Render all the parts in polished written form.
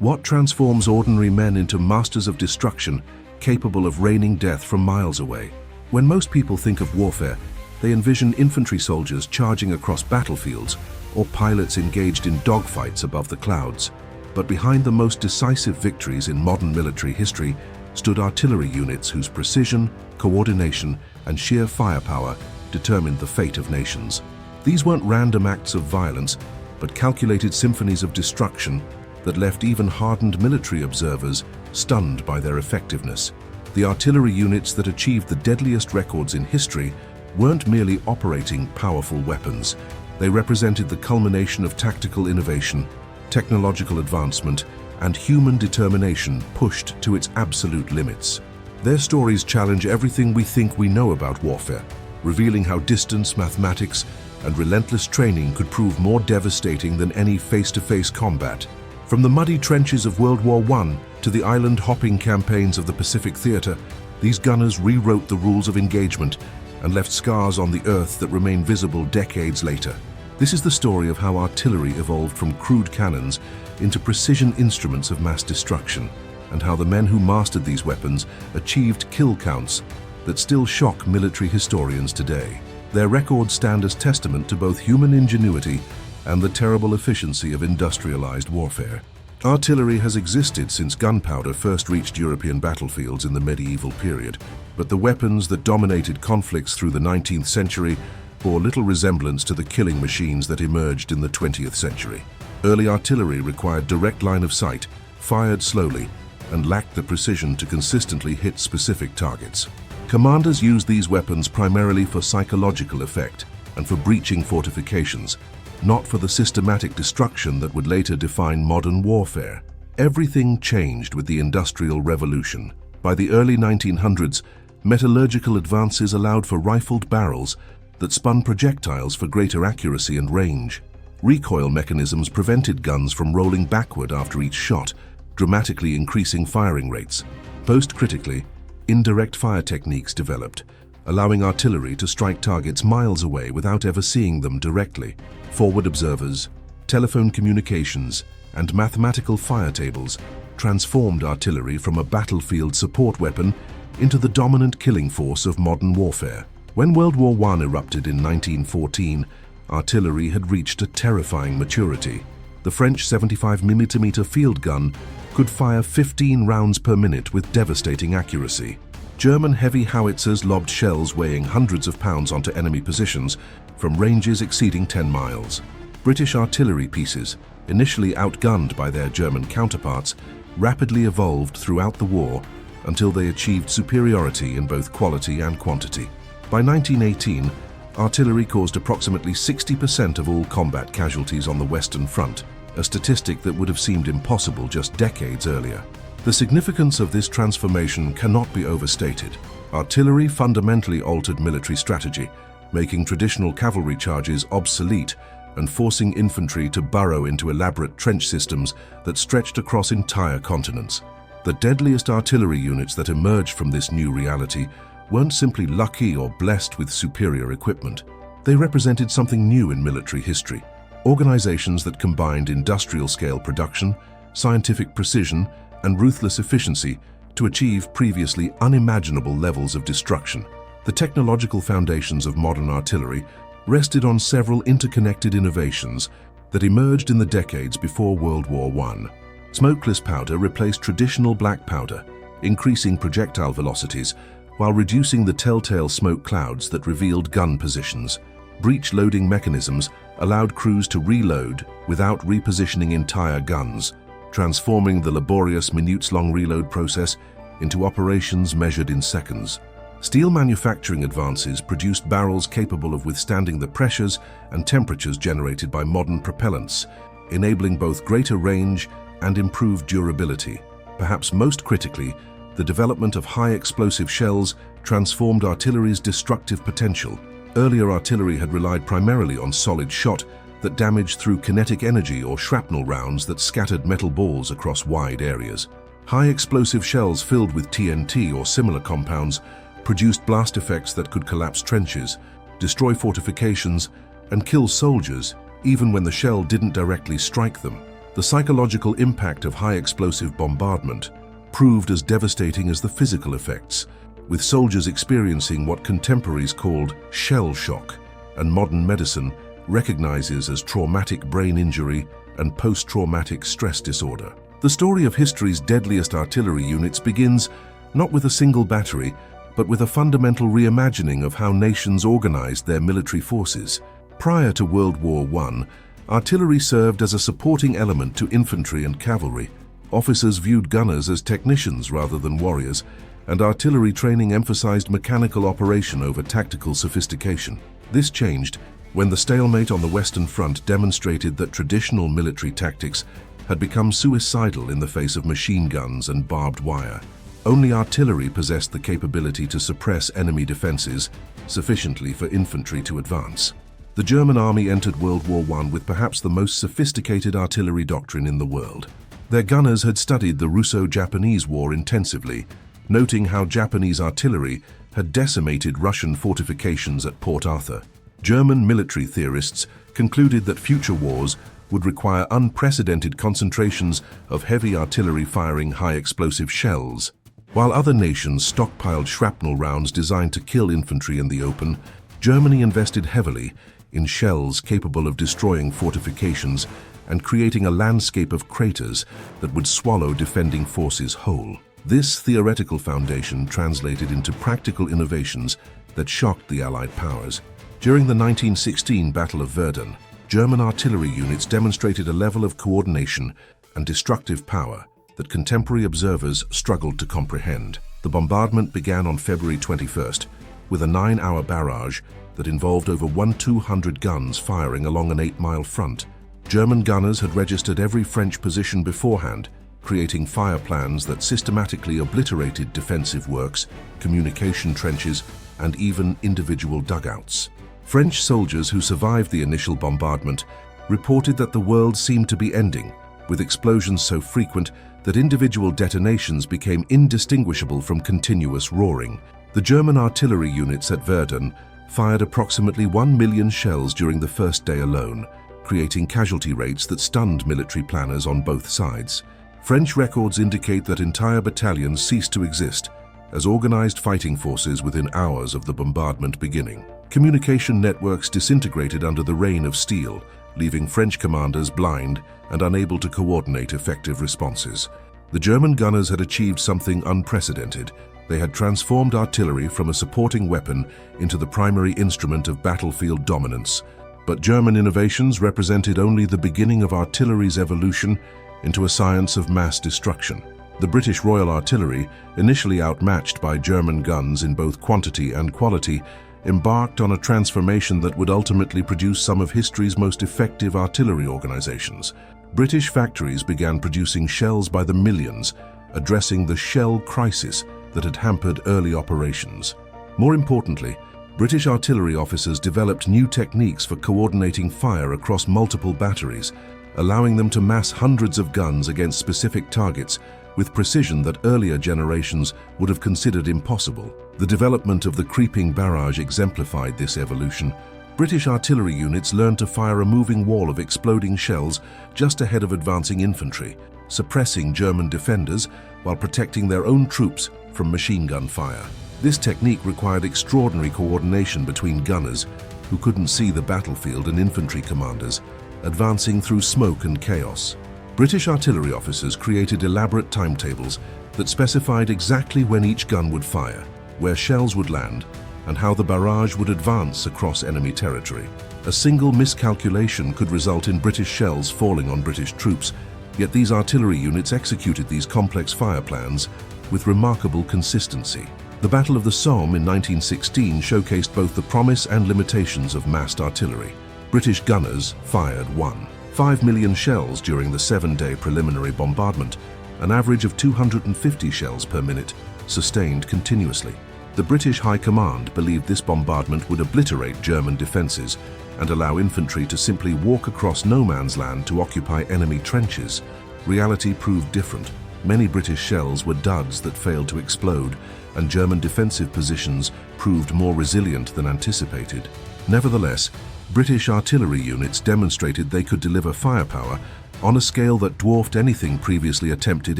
What transforms ordinary men into masters of destruction, capable of raining death from miles away? When most people think of warfare, they envision infantry soldiers charging across battlefields or pilots engaged in dogfights above the clouds. But behind the most decisive victories in modern military history stood artillery units whose precision, coordination, and sheer firepower determined the fate of nations. These weren't random acts of violence, but calculated symphonies of destruction that left even hardened military observers stunned by their effectiveness. The artillery units that achieved the deadliest records in history weren't merely operating powerful weapons. They represented the culmination of tactical innovation, technological advancement, and human determination pushed to its absolute limits. Their stories challenge everything we think we know about warfare, revealing how distance, mathematics, and relentless training could prove more devastating than any face-to-face combat. From the muddy trenches of World War I to the island-hopping campaigns of the Pacific Theater, these gunners rewrote the rules of engagement and left scars on the earth that remain visible decades later. This is the story of how artillery evolved from crude cannons into precision instruments of mass destruction, and how the men who mastered these weapons achieved kill counts that still shock military historians today. Their records stand as testament to both human ingenuity and the terrible efficiency of industrialized warfare. Artillery has existed since gunpowder first reached European battlefields in the medieval period, but the weapons that dominated conflicts through the 19th century bore little resemblance to the killing machines that emerged in the 20th century. Early artillery required direct line of sight, fired slowly, and lacked the precision to consistently hit specific targets. Commanders used these weapons primarily for psychological effect and for breaching fortifications, not for the systematic destruction that would later define modern warfare. Everything changed with the Industrial Revolution. By the early 1900s, metallurgical advances allowed for rifled barrels that spun projectiles for greater accuracy and range. Recoil mechanisms prevented guns from rolling backward after each shot, dramatically increasing firing rates. Post-critically, indirect fire techniques developed, allowing artillery to strike targets miles away without ever seeing them directly. Forward observers, telephone communications, and mathematical fire tables transformed artillery from a battlefield support weapon into the dominant killing force of modern warfare. When World War I erupted in 1914, artillery had reached a terrifying maturity. The French 75mm field gun could fire 15 rounds per minute with devastating accuracy. German heavy howitzers lobbed shells weighing hundreds of pounds onto enemy positions from ranges exceeding 10 miles. British artillery pieces, initially outgunned by their German counterparts, rapidly evolved throughout the war until they achieved superiority in both quality and quantity. By 1918, artillery caused approximately 60% of all combat casualties on the Western Front, a statistic that would have seemed impossible just decades earlier. The significance of this transformation cannot be overstated. Artillery fundamentally altered military strategy, making traditional cavalry charges obsolete and forcing infantry to burrow into elaborate trench systems that stretched across entire continents. The deadliest artillery units that emerged from this new reality weren't simply lucky or blessed with superior equipment. They represented something new in military history. Organizations that combined industrial-scale production, scientific precision, and ruthless efficiency to achieve previously unimaginable levels of destruction. The technological foundations of modern artillery rested on several interconnected innovations that emerged in the decades before World War I. Smokeless powder replaced traditional black powder, increasing projectile velocities while reducing the telltale smoke clouds that revealed gun positions. Breech loading mechanisms allowed crews to reload without repositioning entire guns, transforming the laborious minutes-long reload process into operations measured in seconds. Steel manufacturing advances produced barrels capable of withstanding the pressures and temperatures generated by modern propellants, enabling both greater range and improved durability. Perhaps most critically, the development of high-explosive shells transformed artillery's destructive potential. Earlier artillery had relied primarily on solid shot that damaged through kinetic energy or shrapnel rounds that scattered metal balls across wide areas. High-explosive shells filled with TNT or similar compounds produced blast effects that could collapse trenches, destroy fortifications, and kill soldiers even when the shell didn't directly strike them. The psychological impact of high-explosive bombardment proved as devastating as the physical effects, with soldiers experiencing what contemporaries called shell shock, and modern medicine recognizes as traumatic brain injury and post-traumatic stress disorder. The story of history's deadliest artillery units begins not with a single battery, but with a fundamental reimagining of how nations organized their military forces. Prior to World War I, artillery served as a supporting element to infantry and cavalry. Officers viewed gunners as technicians rather than warriors, and artillery training emphasized mechanical operation over tactical sophistication. This changed when the stalemate on the Western Front demonstrated that traditional military tactics had become suicidal in the face of machine guns and barbed wire. Only artillery possessed the capability to suppress enemy defenses sufficiently for infantry to advance. The German army entered World War I with perhaps the most sophisticated artillery doctrine in the world. Their gunners had studied the Russo-Japanese War intensively, noting how Japanese artillery had decimated Russian fortifications at Port Arthur. German military theorists concluded that future wars would require unprecedented concentrations of heavy artillery firing high-explosive shells. While other nations stockpiled shrapnel rounds designed to kill infantry in the open, Germany invested heavily in shells capable of destroying fortifications and creating a landscape of craters that would swallow defending forces whole. This theoretical foundation translated into practical innovations that shocked the Allied powers. During the 1916 Battle of Verdun, German artillery units demonstrated a level of coordination and destructive power that contemporary observers struggled to comprehend. The bombardment began on February 21st with a 9-hour barrage that involved over 1,200 guns firing along an 8-mile front. German gunners had registered every French position beforehand, creating fire plans that systematically obliterated defensive works, communication trenches, and even individual dugouts. French soldiers who survived the initial bombardment reported that the world seemed to be ending, with explosions so frequent that individual detonations became indistinguishable from continuous roaring. The German artillery units at Verdun fired approximately 1 million shells during the first day alone, creating casualty rates that stunned military planners on both sides. French records indicate that entire battalions ceased to exist as organized fighting forces within hours of the bombardment beginning. Communication networks disintegrated under the rain of steel, leaving French commanders blind and unable to coordinate effective responses. The German gunners had achieved something unprecedented. They had transformed artillery from a supporting weapon into the primary instrument of battlefield dominance. But German innovations represented only the beginning of artillery's evolution into a science of mass destruction. The British Royal Artillery, initially outmatched by German guns in both quantity and quality, embarked on a transformation that would ultimately produce some of history's most effective artillery organizations. British factories began producing shells by the millions, addressing the shell crisis that had hampered early operations. More importantly, British artillery officers developed new techniques for coordinating fire across multiple batteries, allowing them to mass hundreds of guns against specific targets with precision that earlier generations would have considered impossible. The development of the creeping barrage exemplified this evolution. British artillery units learned to fire a moving wall of exploding shells just ahead of advancing infantry, suppressing German defenders while protecting their own troops from machine gun fire. This technique required extraordinary coordination between gunners, who couldn't see the battlefield, and infantry commanders, advancing through smoke and chaos. British artillery officers created elaborate timetables that specified exactly when each gun would fire, where shells would land, and how the barrage would advance across enemy territory. A single miscalculation could result in British shells falling on British troops, yet these artillery units executed these complex fire plans with remarkable consistency. The Battle of the Somme in 1916 showcased both the promise and limitations of massed artillery. British gunners fired 1.5 million shells during the 7-day preliminary bombardment, an average of 250 shells per minute, sustained continuously. The British High Command believed this bombardment would obliterate German defenses and allow infantry to simply walk across no man's land to occupy enemy trenches. Reality proved different. Many British shells were duds that failed to explode, and German defensive positions proved more resilient than anticipated. Nevertheless, British artillery units demonstrated they could deliver firepower on a scale that dwarfed anything previously attempted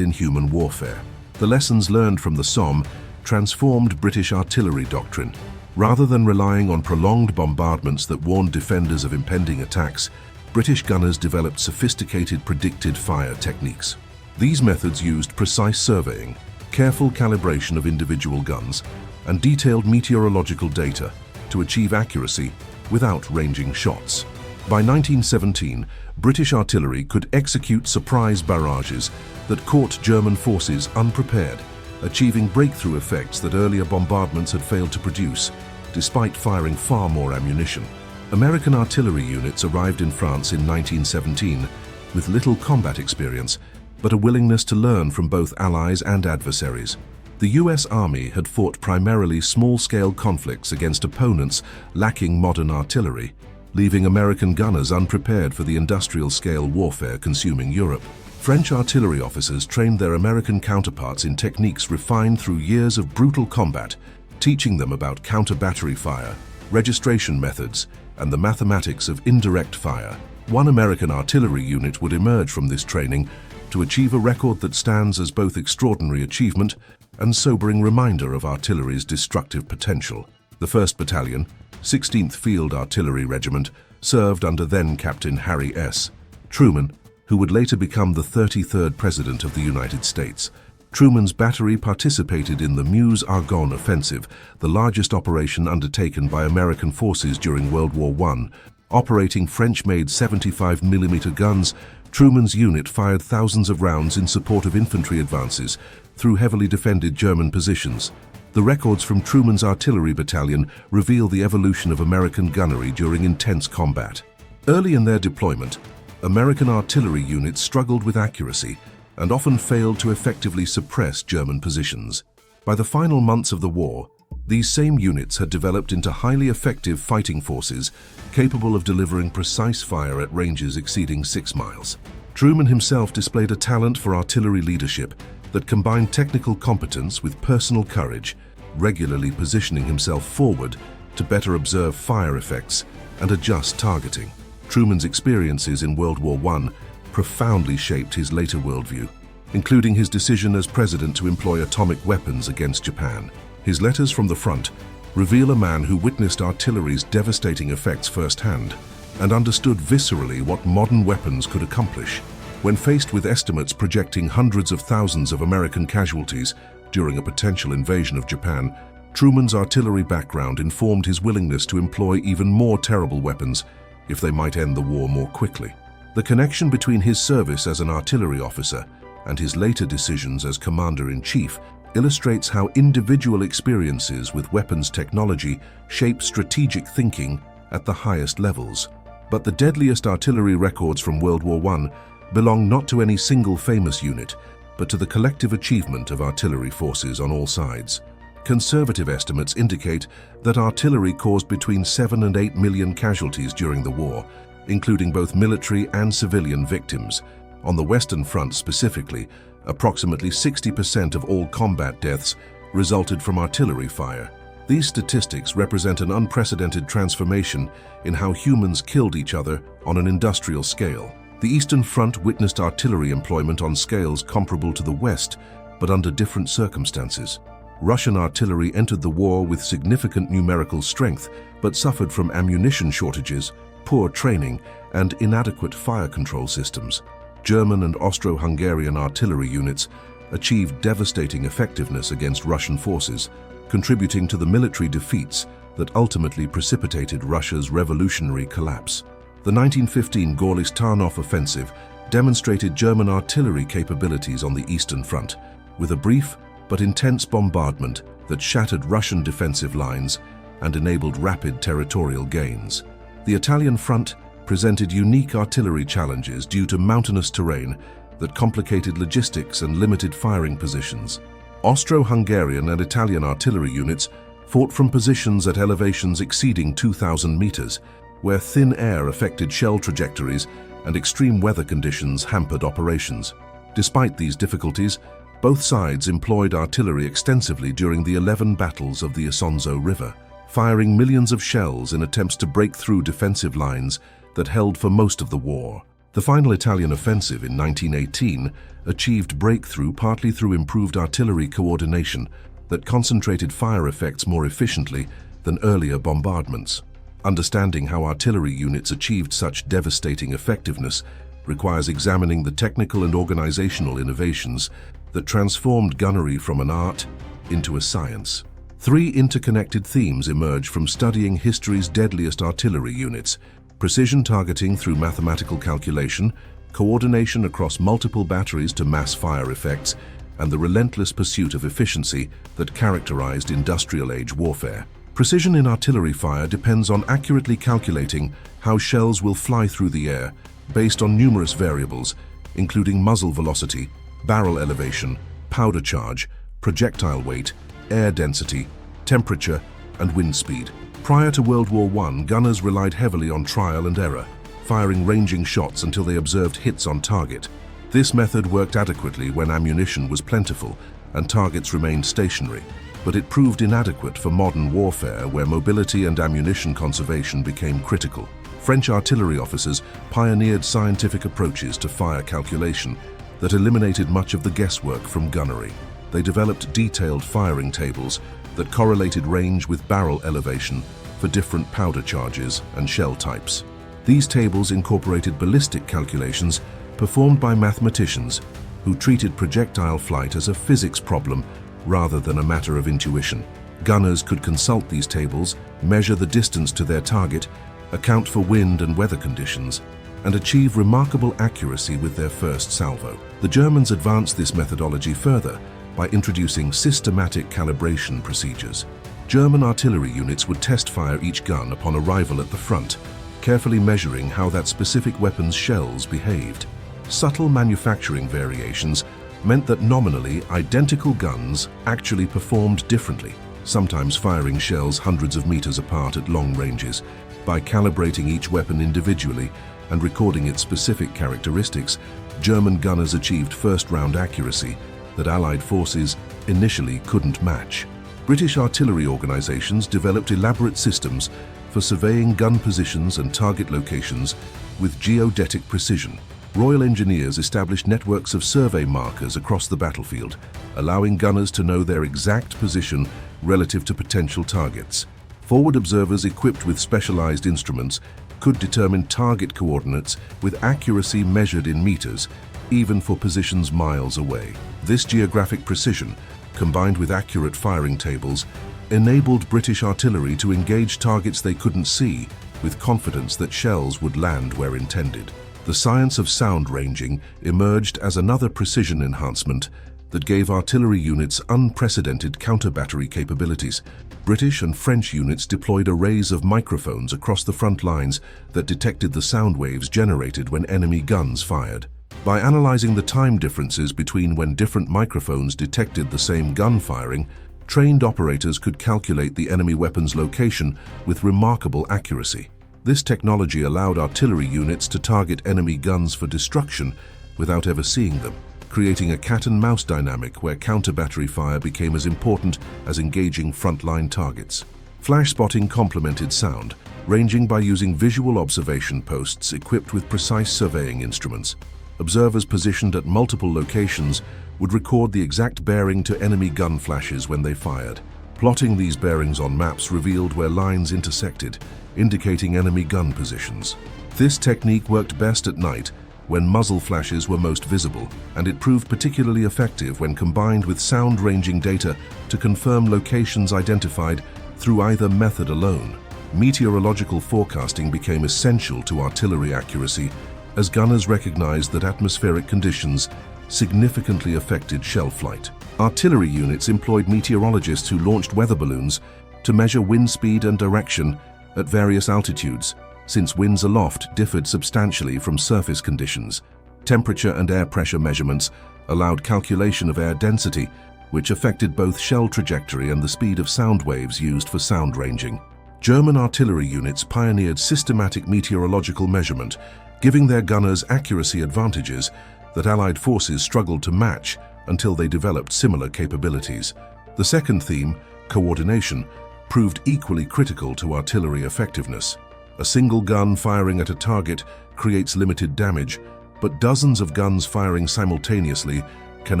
in human warfare. The lessons learned from the Somme transformed British artillery doctrine. Rather than relying on prolonged bombardments that warned defenders of impending attacks, British gunners developed sophisticated predicted fire techniques. These methods used precise surveying, careful calibration of individual guns, and detailed meteorological data to achieve accuracy without ranging shots. By 1917, British artillery could execute surprise barrages that caught German forces unprepared, achieving breakthrough effects that earlier bombardments had failed to produce, despite firing far more ammunition. American artillery units arrived in France in 1917 with little combat experience, but a willingness to learn from both allies and adversaries. The US Army had fought primarily small-scale conflicts against opponents lacking modern artillery, leaving American gunners unprepared for the industrial-scale warfare consuming Europe. French artillery officers trained their American counterparts in techniques refined through years of brutal combat, teaching them about counter-battery fire, registration methods, and the mathematics of indirect fire. One American artillery unit would emerge from this training to achieve a record that stands as both extraordinary achievement and sobering reminder of artillery's destructive potential. The 1st Battalion, 16th Field Artillery Regiment, served under then-Captain Harry S. Truman, who would later become the 33rd President of the United States. Truman's battery participated in the Meuse-Argonne offensive, the largest operation undertaken by American forces during World War I. Operating French-made 75mm guns, Truman's unit fired thousands of rounds in support of infantry advances through heavily defended German positions. The records from Truman's artillery battalion reveal the evolution of American gunnery during intense combat. Early in their deployment, American artillery units struggled with accuracy and often failed to effectively suppress German positions. By the final months of the war, these same units had developed into highly effective fighting forces capable of delivering precise fire at ranges exceeding 6 miles. Truman himself displayed a talent for artillery leadership that combined technical competence with personal courage, regularly positioning himself forward to better observe fire effects and adjust targeting. Truman's experiences in World War I profoundly shaped his later worldview, including his decision as president to employ atomic weapons against Japan. His letters from the front reveal a man who witnessed artillery's devastating effects firsthand and understood viscerally what modern weapons could accomplish. When faced with estimates projecting hundreds of thousands of American casualties during a potential invasion of Japan, Truman's artillery background informed his willingness to employ even more terrible weapons if they might end the war more quickly. The connection between his service as an artillery officer and his later decisions as commander-in-chief illustrates how individual experiences with weapons technology shape strategic thinking at the highest levels. But the deadliest artillery records from World War I belong not to any single famous unit, but to the collective achievement of artillery forces on all sides. Conservative estimates indicate that artillery caused between 7 and 8 million casualties during the war, including both military and civilian victims. On the Western Front specifically, approximately 60% of all combat deaths resulted from artillery fire. These statistics represent an unprecedented transformation in how humans killed each other on an industrial scale. The Eastern Front witnessed artillery employment on scales comparable to the West, but under different circumstances. Russian artillery entered the war with significant numerical strength, but suffered from ammunition shortages, poor training, and inadequate fire control systems. German and Austro-Hungarian artillery units achieved devastating effectiveness against Russian forces, contributing to the military defeats that ultimately precipitated Russia's revolutionary collapse. The 1915 Gorlice-Tarnów offensive demonstrated German artillery capabilities on the Eastern Front, with a brief but intense bombardment that shattered Russian defensive lines and enabled rapid territorial gains. The Italian front presented unique artillery challenges due to mountainous terrain that complicated logistics and limited firing positions. Austro-Hungarian and Italian artillery units fought from positions at elevations exceeding 2,000 meters, where thin air affected shell trajectories and extreme weather conditions hampered operations. Despite these difficulties, both sides employed artillery extensively during the 11 battles of the Isonzo River, firing millions of shells in attempts to break through defensive lines that held for most of the war. The final Italian offensive in 1918 achieved breakthrough partly through improved artillery coordination that concentrated fire effects more efficiently than earlier bombardments. Understanding how artillery units achieved such devastating effectiveness requires examining the technical and organizational innovations that transformed gunnery from an art into a science. Three interconnected themes emerge from studying history's deadliest artillery units: precision targeting through mathematical calculation, coordination across multiple batteries to mass fire effects, and the relentless pursuit of efficiency that characterized industrial-age warfare. Precision in artillery fire depends on accurately calculating how shells will fly through the air based on numerous variables, including muzzle velocity, barrel elevation, powder charge, projectile weight, air density, temperature, and wind speed. Prior to World War I, gunners relied heavily on trial and error, firing ranging shots until they observed hits on target. This method worked adequately when ammunition was plentiful and targets remained stationary, but it proved inadequate for modern warfare where mobility and ammunition conservation became critical. French artillery officers pioneered scientific approaches to fire calculation that eliminated much of the guesswork from gunnery. They developed detailed firing tables that correlated range with barrel elevation for different powder charges and shell types. These tables incorporated ballistic calculations performed by mathematicians who treated projectile flight as a physics problem rather than a matter of intuition. Gunners could consult these tables, measure the distance to their target, account for wind and weather conditions, and achieve remarkable accuracy with their first salvo. The Germans advanced this methodology further by introducing systematic calibration procedures. German artillery units would test fire each gun upon arrival at the front, carefully measuring how that specific weapon's shells behaved. Subtle manufacturing variations meant that nominally identical guns actually performed differently, sometimes firing shells hundreds of meters apart at long ranges. By calibrating each weapon individually and recording its specific characteristics, German gunners achieved first-round accuracy that Allied forces initially couldn't match. British artillery organizations developed elaborate systems for surveying gun positions and target locations with geodetic precision. Royal Engineers established networks of survey markers across the battlefield, allowing gunners to know their exact position relative to potential targets. Forward observers equipped with specialized instruments could determine target coordinates with accuracy measured in meters, even for positions miles away. This geographic precision, combined with accurate firing tables, enabled British artillery to engage targets they couldn't see with confidence that shells would land where intended. The science of sound ranging emerged as another precision enhancement that gave artillery units unprecedented counter-battery capabilities. British and French units deployed arrays of microphones across the front lines that detected the sound waves generated when enemy guns fired. By analyzing the time differences between when different microphones detected the same gun firing, trained operators could calculate the enemy weapon's location with remarkable accuracy. This technology allowed artillery units to target enemy guns for destruction without ever seeing them, creating a cat-and-mouse dynamic where counter-battery fire became as important as engaging frontline targets. Flash spotting complemented sound, ranging by using visual observation posts equipped with precise surveying instruments. Observers positioned at multiple locations would record the exact bearing to enemy gun flashes when they fired. Plotting these bearings on maps revealed where lines intersected, indicating enemy gun positions. This technique worked best at night, when muzzle flashes were most visible, and it proved particularly effective when combined with sound ranging data to confirm locations identified through either method alone. Meteorological forecasting became essential to artillery accuracy, as gunners recognized that atmospheric conditions significantly affected shell flight. Artillery units employed meteorologists who launched weather balloons to measure wind speed and direction at various altitudes, since winds aloft differed substantially from surface conditions. Temperature and air pressure measurements allowed calculation of air density, which affected both shell trajectory and the speed of sound waves used for sound ranging. German artillery units pioneered systematic meteorological measurement, giving their gunners accuracy advantages that Allied forces struggled to match until they developed similar capabilities. The second theme, coordination, proved equally critical to artillery effectiveness. A single gun firing at a target creates limited damage, but dozens of guns firing simultaneously can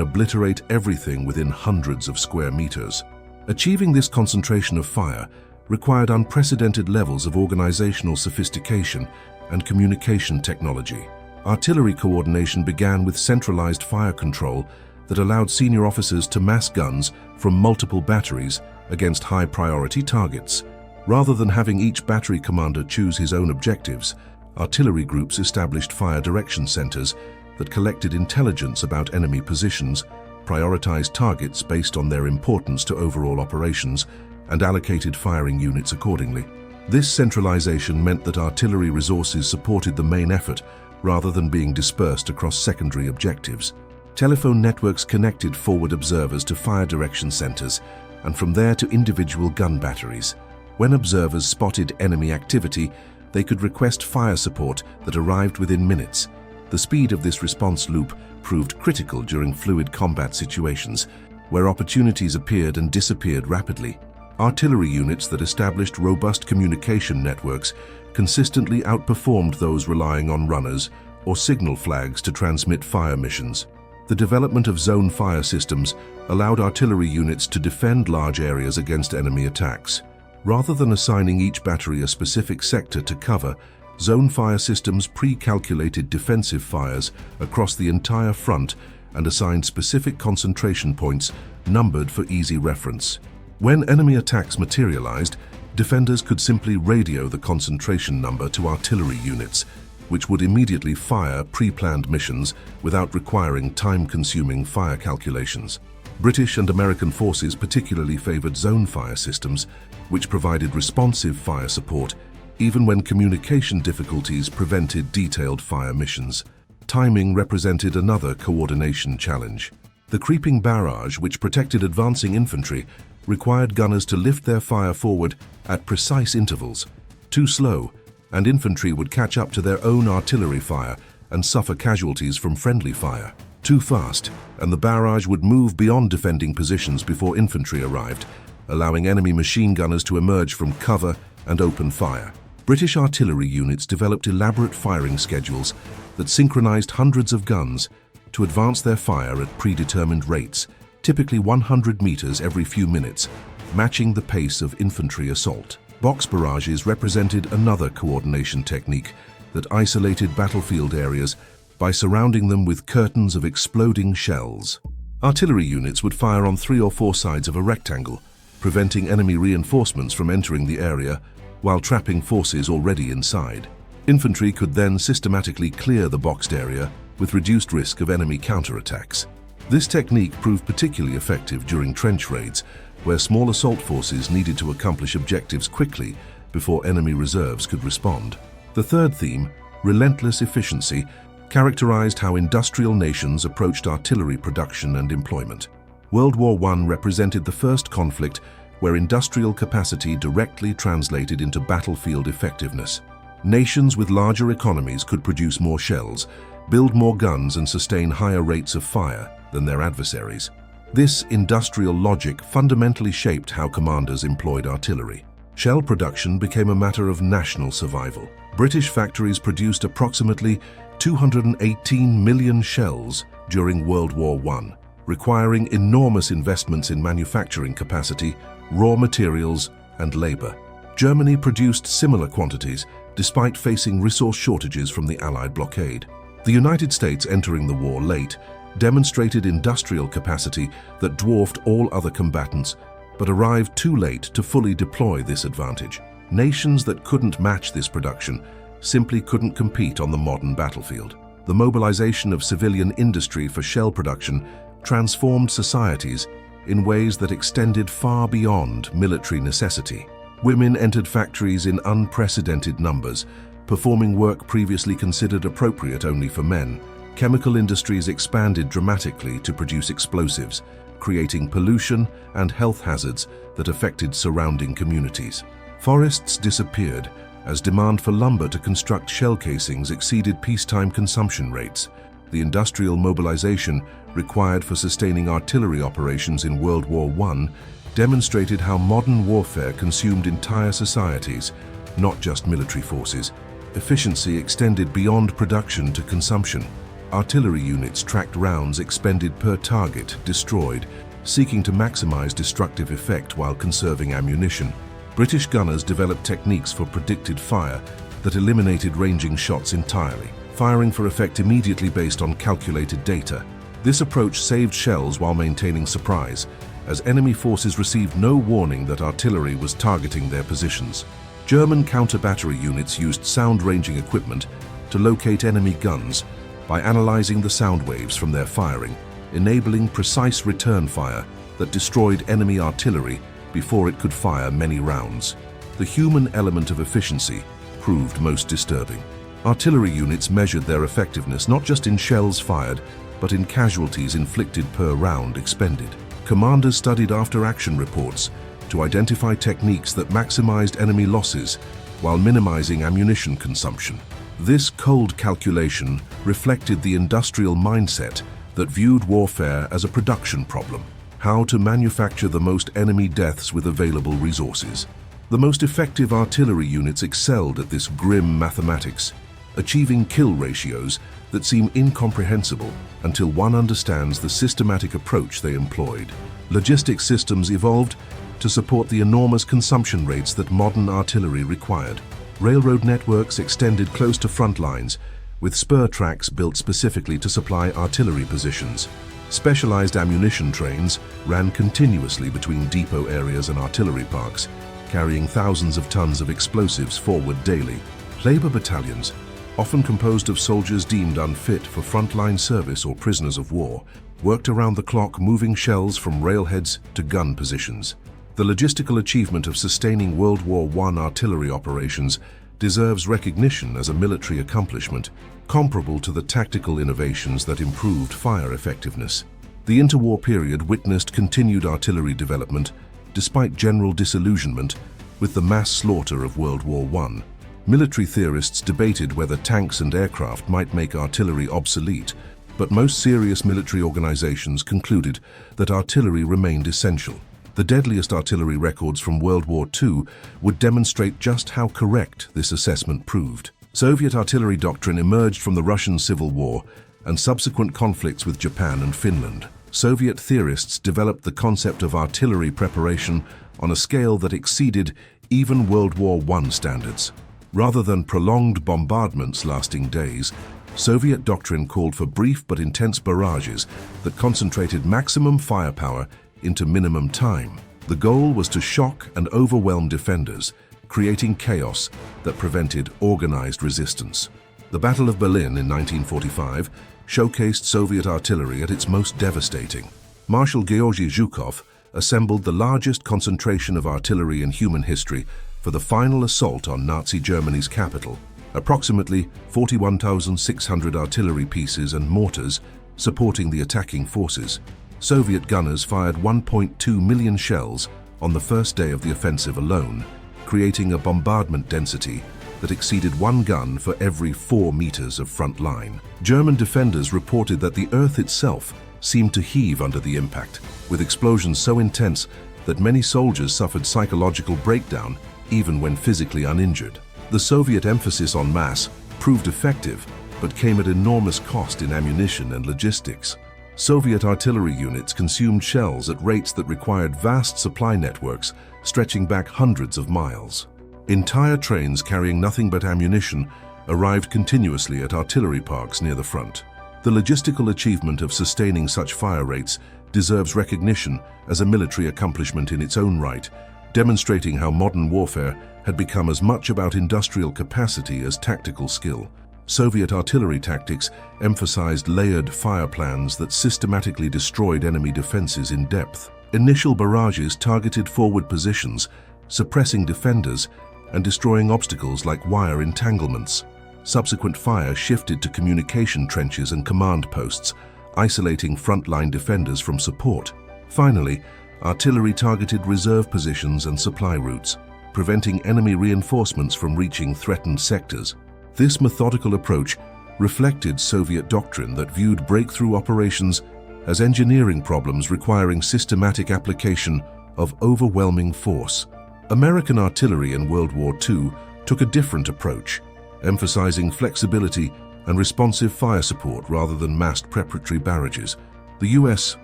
obliterate everything within hundreds of square meters. Achieving this concentration of fire required unprecedented levels of organizational sophistication and communication technology. Artillery coordination began with centralized fire control that allowed senior officers to mass guns from multiple batteries against high-priority targets. Rather than having each battery commander choose his own objectives, artillery groups established fire direction centers that collected intelligence about enemy positions, prioritized targets based on their importance to overall operations, and allocated firing units accordingly. This centralization meant that artillery resources supported the main effort rather than being dispersed across secondary objectives. Telephone networks connected forward observers to fire direction centers and from there to individual gun batteries. When observers spotted enemy activity, they could request fire support that arrived within minutes. The speed of this response loop proved critical during fluid combat situations, where opportunities appeared and disappeared rapidly. Artillery units that established robust communication networks consistently outperformed those relying on runners or signal flags to transmit fire missions. The development of zone fire systems allowed artillery units to defend large areas against enemy attacks. Rather than assigning each battery a specific sector to cover, zone fire systems pre-calculated defensive fires across the entire front and assigned specific concentration points numbered for easy reference. When enemy attacks materialized, defenders could simply radio the concentration number to artillery units, which would immediately fire pre-planned missions without requiring time-consuming fire calculations. British and American forces particularly favored zone fire systems, which provided responsive fire support even when communication difficulties prevented detailed fire missions. Timing represented another coordination challenge. The creeping barrage, which protected advancing infantry, required gunners to lift their fire forward at precise intervals. Too slow, and infantry would catch up to their own artillery fire and suffer casualties from friendly fire. Too fast, and the barrage would move beyond defending positions before infantry arrived, allowing enemy machine gunners to emerge from cover and open fire. British artillery units developed elaborate firing schedules that synchronized hundreds of guns to advance their fire at predetermined rates, typically 100 meters every few minutes, matching the pace of infantry assault. Box barrages represented another coordination technique that isolated battlefield areas by surrounding them with curtains of exploding shells. Artillery units would fire on 3 or 4 sides of a rectangle, preventing enemy reinforcements from entering the area while trapping forces already inside. Infantry could then systematically clear the boxed area with reduced risk of enemy counterattacks. This technique proved particularly effective during trench raids, where small assault forces needed to accomplish objectives quickly before enemy reserves could respond. The third theme, relentless efficiency, characterized how industrial nations approached artillery production and employment. World War I represented the first conflict where industrial capacity directly translated into battlefield effectiveness. Nations with larger economies could produce more shells, build more guns, and sustain higher rates of fire than their adversaries. This industrial logic fundamentally shaped how commanders employed artillery. Shell production became a matter of national survival. British factories produced approximately 218 million shells during World War I, requiring enormous investments in manufacturing capacity, raw materials, and labor. Germany produced similar quantities despite facing resource shortages from the Allied blockade. The United States, entering the war late, demonstrated industrial capacity that dwarfed all other combatants, but arrived too late to fully deploy this advantage. Nations that couldn't match this production simply couldn't compete on the modern battlefield. The mobilization of civilian industry for shell production transformed societies in ways that extended far beyond military necessity. Women entered factories in unprecedented numbers, performing work previously considered appropriate only for men. Chemical industries expanded dramatically to produce explosives, creating pollution and health hazards that affected surrounding communities. Forests disappeared as demand for lumber to construct shell casings exceeded peacetime consumption rates. The industrial mobilization required for sustaining artillery operations in World War I demonstrated how modern warfare consumed entire societies, not just military forces. efficiency extended beyond production to consumption. Artillery units tracked rounds expended per target destroyed, seeking to maximize destructive effect while conserving ammunition. British gunners developed techniques for predicted fire that eliminated ranging shots entirely, firing for effect immediately based on calculated data. This approach saved shells while maintaining surprise, as enemy forces received no warning that artillery was targeting their positions. German counter-battery units used sound-ranging equipment to locate enemy guns by analyzing the sound waves from their firing, enabling precise return fire that destroyed enemy artillery before it could fire many rounds. The human element of efficiency proved most disturbing. Artillery units measured their effectiveness not just in shells fired, but in casualties inflicted per round expended. Commanders studied after-action reports to identify techniques that maximized enemy losses while minimizing ammunition consumption. This cold calculation reflected the industrial mindset that viewed warfare as a production problem, how to manufacture the most enemy deaths with available resources. The most effective artillery units excelled at this grim mathematics, achieving kill ratios that seem incomprehensible until one understands the systematic approach they employed. Logistics systems evolved to support the enormous consumption rates that modern artillery required. Railroad networks extended close to front lines, with spur tracks built specifically to supply artillery positions. Specialized ammunition trains ran continuously between depot areas and artillery parks, carrying thousands of tons of explosives forward daily. Labor battalions, often composed of soldiers deemed unfit for frontline service or prisoners of war, worked around the clock moving shells from railheads to gun positions. The logistical achievement of sustaining World War I artillery operations deserves recognition as a military accomplishment, comparable to the tactical innovations that improved fire effectiveness. The interwar period witnessed continued artillery development, despite general disillusionment with the mass slaughter of World War I. Military theorists debated whether tanks and aircraft might make artillery obsolete, but most serious military organizations concluded that artillery remained essential. The deadliest artillery records from World War II would demonstrate just how correct this assessment proved. Soviet artillery doctrine emerged from the Russian Civil War and subsequent conflicts with Japan and Finland. Soviet theorists developed the concept of artillery preparation on a scale that exceeded even World War I standards. Rather than prolonged bombardments lasting days, Soviet doctrine called for brief but intense barrages that concentrated maximum firepower into minimum time. The goal was to shock and overwhelm defenders, creating chaos that prevented organized resistance. The Battle of Berlin in 1945 showcased Soviet artillery at its most devastating. Marshal Georgy Zhukov assembled the largest concentration of artillery in human history for the final assault on Nazi Germany's capital. Approximately 41,600 artillery pieces and mortars supporting the attacking forces. Soviet gunners fired 1.2 million shells on the first day of the offensive alone, creating a bombardment density that exceeded one gun for every 4 meters of front line. German defenders reported that the earth itself seemed to heave under the impact, with explosions so intense that many soldiers suffered psychological breakdown even when physically uninjured. The Soviet emphasis on mass proved effective, but came at enormous cost in ammunition and logistics. Soviet artillery units consumed shells at rates that required vast supply networks stretching back hundreds of miles. Entire trains carrying nothing but ammunition arrived continuously at artillery parks near the front. The logistical achievement of sustaining such fire rates deserves recognition as a military accomplishment in its own right, demonstrating how modern warfare had become as much about industrial capacity as tactical skill. Soviet artillery tactics emphasized layered fire plans that systematically destroyed enemy defenses in depth. Initial barrages targeted forward positions, suppressing defenders and destroying obstacles like wire entanglements. Subsequent fire shifted to communication trenches and command posts, isolating frontline defenders from support. Finally, artillery targeted reserve positions and supply routes, preventing enemy reinforcements from reaching threatened sectors. This methodical approach reflected Soviet doctrine that viewed breakthrough operations as engineering problems requiring systematic application of overwhelming force. American artillery in World War II took a different approach, emphasizing flexibility and responsive fire support rather than massed preparatory barrages. The U.S.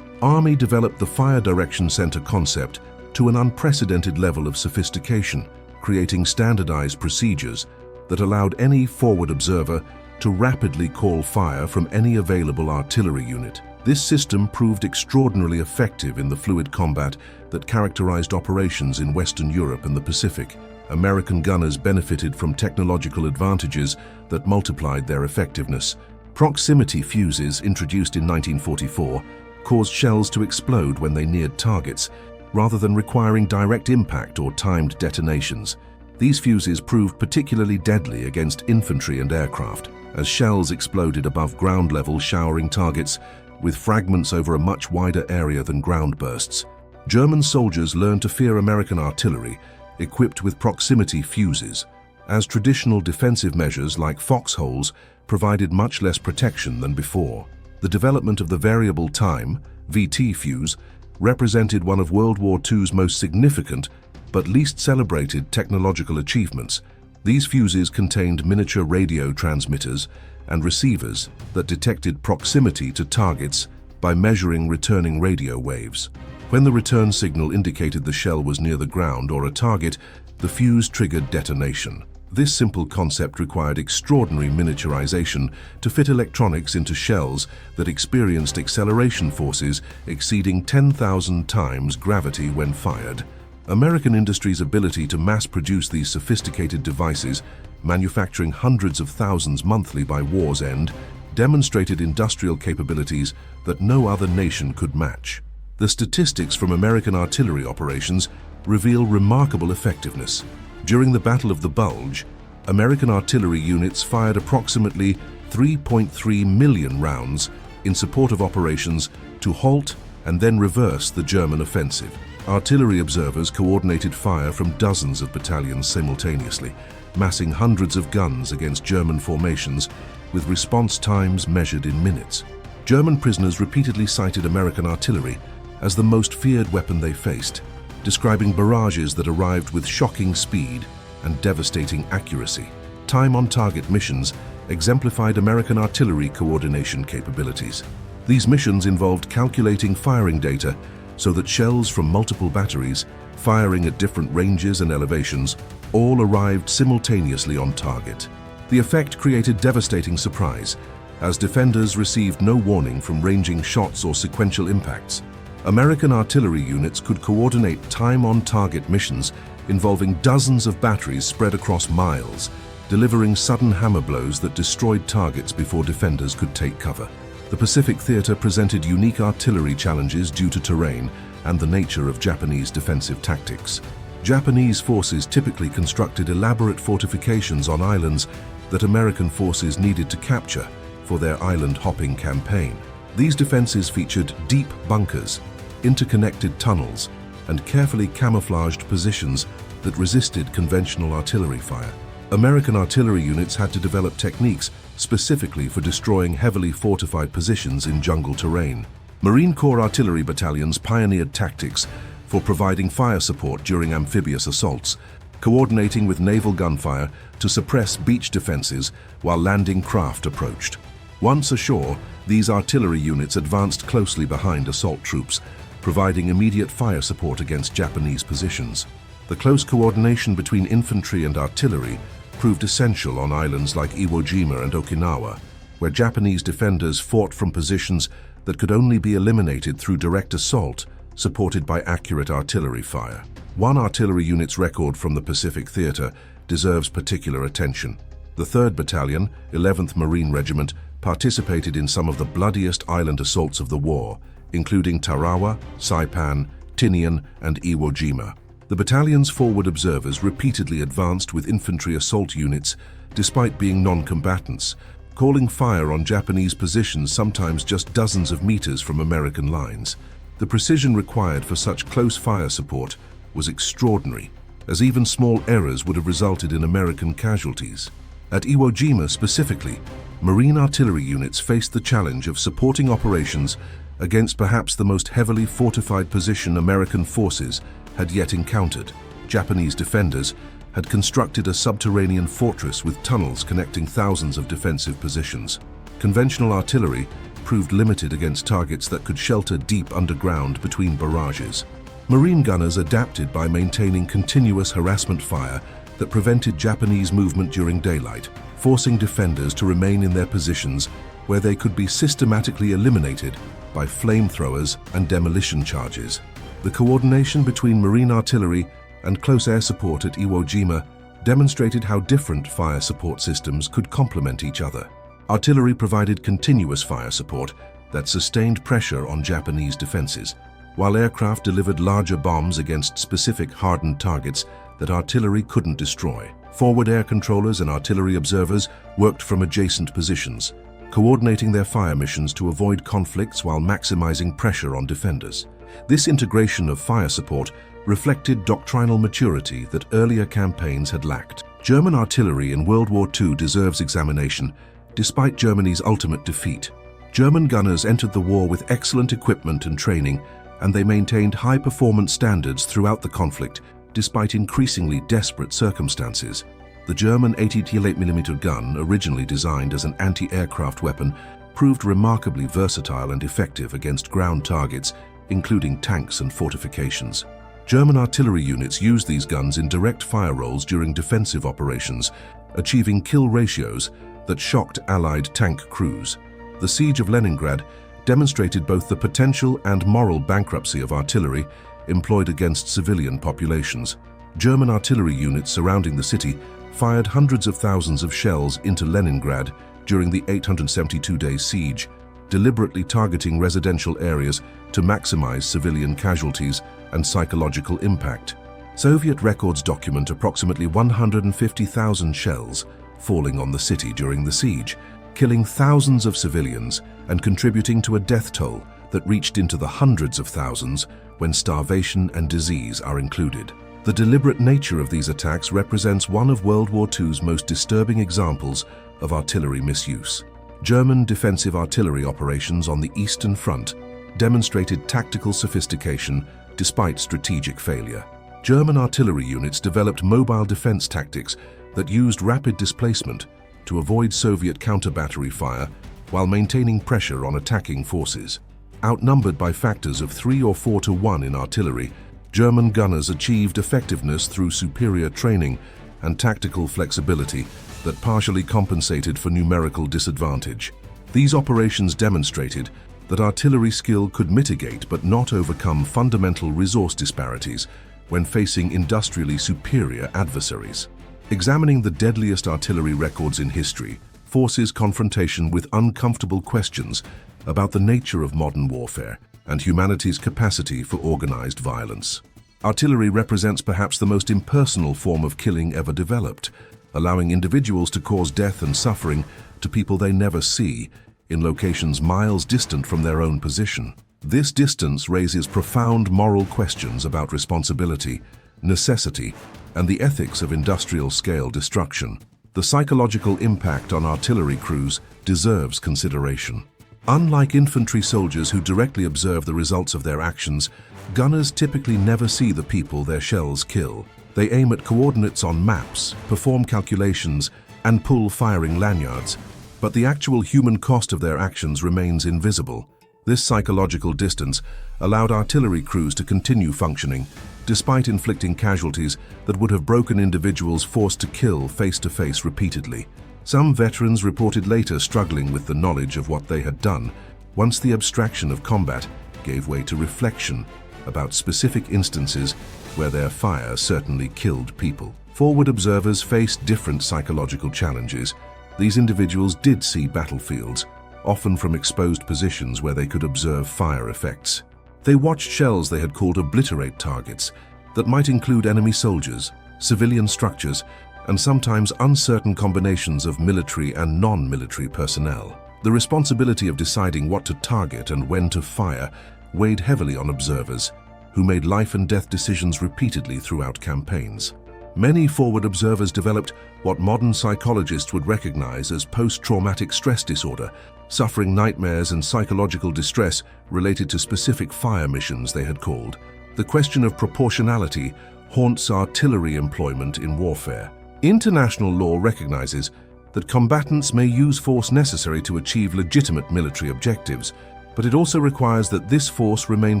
Army developed the Fire Direction Center concept to an unprecedented level of sophistication, creating standardized procedures that allowed any forward observer to rapidly call fire from any available artillery unit. This system proved extraordinarily effective in the fluid combat that characterized operations in Western Europe and the Pacific. American gunners benefited from technological advantages that multiplied their effectiveness. Proximity fuses, introduced in 1944, caused shells to explode when they neared targets, rather than requiring direct impact or timed detonations. These fuses proved particularly deadly against infantry and aircraft, as shells exploded above ground level, showering targets with fragments over a much wider area than ground bursts. German soldiers learned to fear American artillery, equipped with proximity fuses, as traditional defensive measures like foxholes provided much less protection than before. The development of the variable time, VT fuse, represented one of World War II's most significant but least celebrated technological achievements. These fuses contained miniature radio transmitters and receivers that detected proximity to targets by measuring returning radio waves. When the return signal indicated the shell was near the ground or a target, the fuse triggered detonation. This simple concept required extraordinary miniaturization to fit electronics into shells that experienced acceleration forces exceeding 10,000 times gravity when fired. American industry's ability to mass-produce these sophisticated devices, manufacturing hundreds of thousands monthly by war's end, demonstrated industrial capabilities that no other nation could match. The statistics from American artillery operations reveal remarkable effectiveness. During the Battle of the Bulge, American artillery units fired approximately 3.3 million rounds in support of operations to halt and then reverse the German offensive. Artillery observers coordinated fire from dozens of battalions simultaneously, massing hundreds of guns against German formations with response times measured in minutes. German prisoners repeatedly cited American artillery as the most feared weapon they faced, describing barrages that arrived with shocking speed and devastating accuracy. Time-on-target missions exemplified American artillery coordination capabilities. These missions involved calculating firing data so that shells from multiple batteries, firing at different ranges and elevations, all arrived simultaneously on target. The effect created devastating surprise, as defenders received no warning from ranging shots or sequential impacts. American artillery units could coordinate time-on-target missions involving dozens of batteries spread across miles, delivering sudden hammer blows that destroyed targets before defenders could take cover. The Pacific Theater presented unique artillery challenges due to terrain and the nature of Japanese defensive tactics. Japanese forces typically constructed elaborate fortifications on islands that American forces needed to capture for their island-hopping campaign. These defenses featured deep bunkers, interconnected tunnels, and carefully camouflaged positions that resisted conventional artillery fire. American artillery units had to develop techniques specifically for destroying heavily fortified positions in jungle terrain. Marine Corps artillery battalions pioneered tactics for providing fire support during amphibious assaults, coordinating with naval gunfire to suppress beach defenses while landing craft approached. Once ashore, these artillery units advanced closely behind assault troops, providing immediate fire support against Japanese positions. The close coordination between infantry and artillery proved essential on islands like Iwo Jima and Okinawa, where Japanese defenders fought from positions that could only be eliminated through direct assault, supported by accurate artillery fire. One artillery unit's record from the Pacific Theater deserves particular attention. The 3rd Battalion, 11th Marine Regiment, participated in some of the bloodiest island assaults of the war, including Tarawa, Saipan, Tinian, and Iwo Jima. The battalion's forward observers repeatedly advanced with infantry assault units despite being non-combatants, calling fire on Japanese positions sometimes just dozens of meters from American lines. The precision required for such close fire support was extraordinary, as even small errors would have resulted in American casualties. At Iwo Jima specifically, Marine artillery units faced the challenge of supporting operations against perhaps the most heavily fortified position American forces had yet encountered. Japanese defenders, had constructed a subterranean fortress with tunnels connecting thousands of defensive positions. Conventional artillery proved limited against targets that could shelter deep underground between barrages. Marine gunners adapted by maintaining continuous harassment fire that prevented Japanese movement during daylight, forcing defenders to remain in their positions where they could be systematically eliminated by flamethrowers and demolition charges. The coordination between marine artillery and close air support at Iwo Jima demonstrated how different fire support systems could complement each other. Artillery provided continuous fire support that sustained pressure on Japanese defenses, while aircraft delivered larger bombs against specific hardened targets that artillery couldn't destroy. Forward air controllers and artillery observers worked from adjacent positions, coordinating their fire missions to avoid conflicts while maximizing pressure on defenders. This integration of fire support reflected doctrinal maturity that earlier campaigns had lacked. German artillery in World War II deserves examination, despite Germany's ultimate defeat. German gunners entered the war with excellent equipment and training, and they maintained high-performance standards throughout the conflict, despite increasingly desperate circumstances. The German 88mm gun, originally designed as an anti-aircraft weapon, proved remarkably versatile and effective against ground targets, including tanks and fortifications. German artillery units used these guns in direct fire roles during defensive operations, achieving kill ratios that shocked Allied tank crews. The siege of Leningrad demonstrated both the potential and moral bankruptcy of artillery employed against civilian populations. German artillery units surrounding the city fired hundreds of thousands of shells into Leningrad during the 872-day siege, deliberately targeting residential areas to maximize civilian casualties and psychological impact. Soviet records document approximately 150,000 shells falling on the city during the siege, killing thousands of civilians and contributing to a death toll that reached into the hundreds of thousands when starvation and disease are included. The deliberate nature of these attacks represents one of World War II's most disturbing examples of artillery misuse. German defensive artillery operations on the Eastern Front demonstrated tactical sophistication despite strategic failure. German artillery units developed mobile defense tactics that used rapid displacement to avoid Soviet counter-battery fire while maintaining pressure on attacking forces. Outnumbered by factors of 3 or 4 to 1 in artillery, German gunners achieved effectiveness through superior training and tactical flexibility that partially compensated for numerical disadvantage. These operations demonstrated that artillery skill could mitigate but not overcome fundamental resource disparities when facing industrially superior adversaries. Examining the deadliest artillery records in history forces confrontation with uncomfortable questions about the nature of modern warfare and humanity's capacity for organized violence. Artillery represents perhaps the most impersonal form of killing ever developed, allowing individuals to cause death and suffering to people they never see, in locations miles distant from their own position. This distance raises profound moral questions about responsibility, necessity, and the ethics of industrial-scale destruction. The psychological impact on artillery crews deserves consideration. Unlike infantry soldiers who directly observe the results of their actions, gunners typically never see the people their shells kill. They aim at coordinates on maps, perform calculations, and pull firing lanyards, but the actual human cost of their actions remains invisible. This psychological distance allowed artillery crews to continue functioning, despite inflicting casualties that would have broken individuals forced to kill face-to-face repeatedly. Some veterans reported later struggling with the knowledge of what they had done, once the abstraction of combat gave way to reflection about specific instances where their fire certainly killed people. Forward observers faced different psychological challenges. These individuals did see battlefields, often from exposed positions where they could observe fire effects. They watched shells they had called obliterate targets that might include enemy soldiers, civilian structures, and sometimes uncertain combinations of military and non-military personnel. The responsibility of deciding what to target and when to fire weighed heavily on observers, who made life and death decisions repeatedly throughout campaigns. Many forward observers developed what modern psychologists would recognize as post-traumatic stress disorder, suffering nightmares and psychological distress related to specific fire missions they had called. The question of proportionality haunts artillery employment in warfare. International law recognizes that combatants may use force necessary to achieve legitimate military objectives, but it also requires that this force remain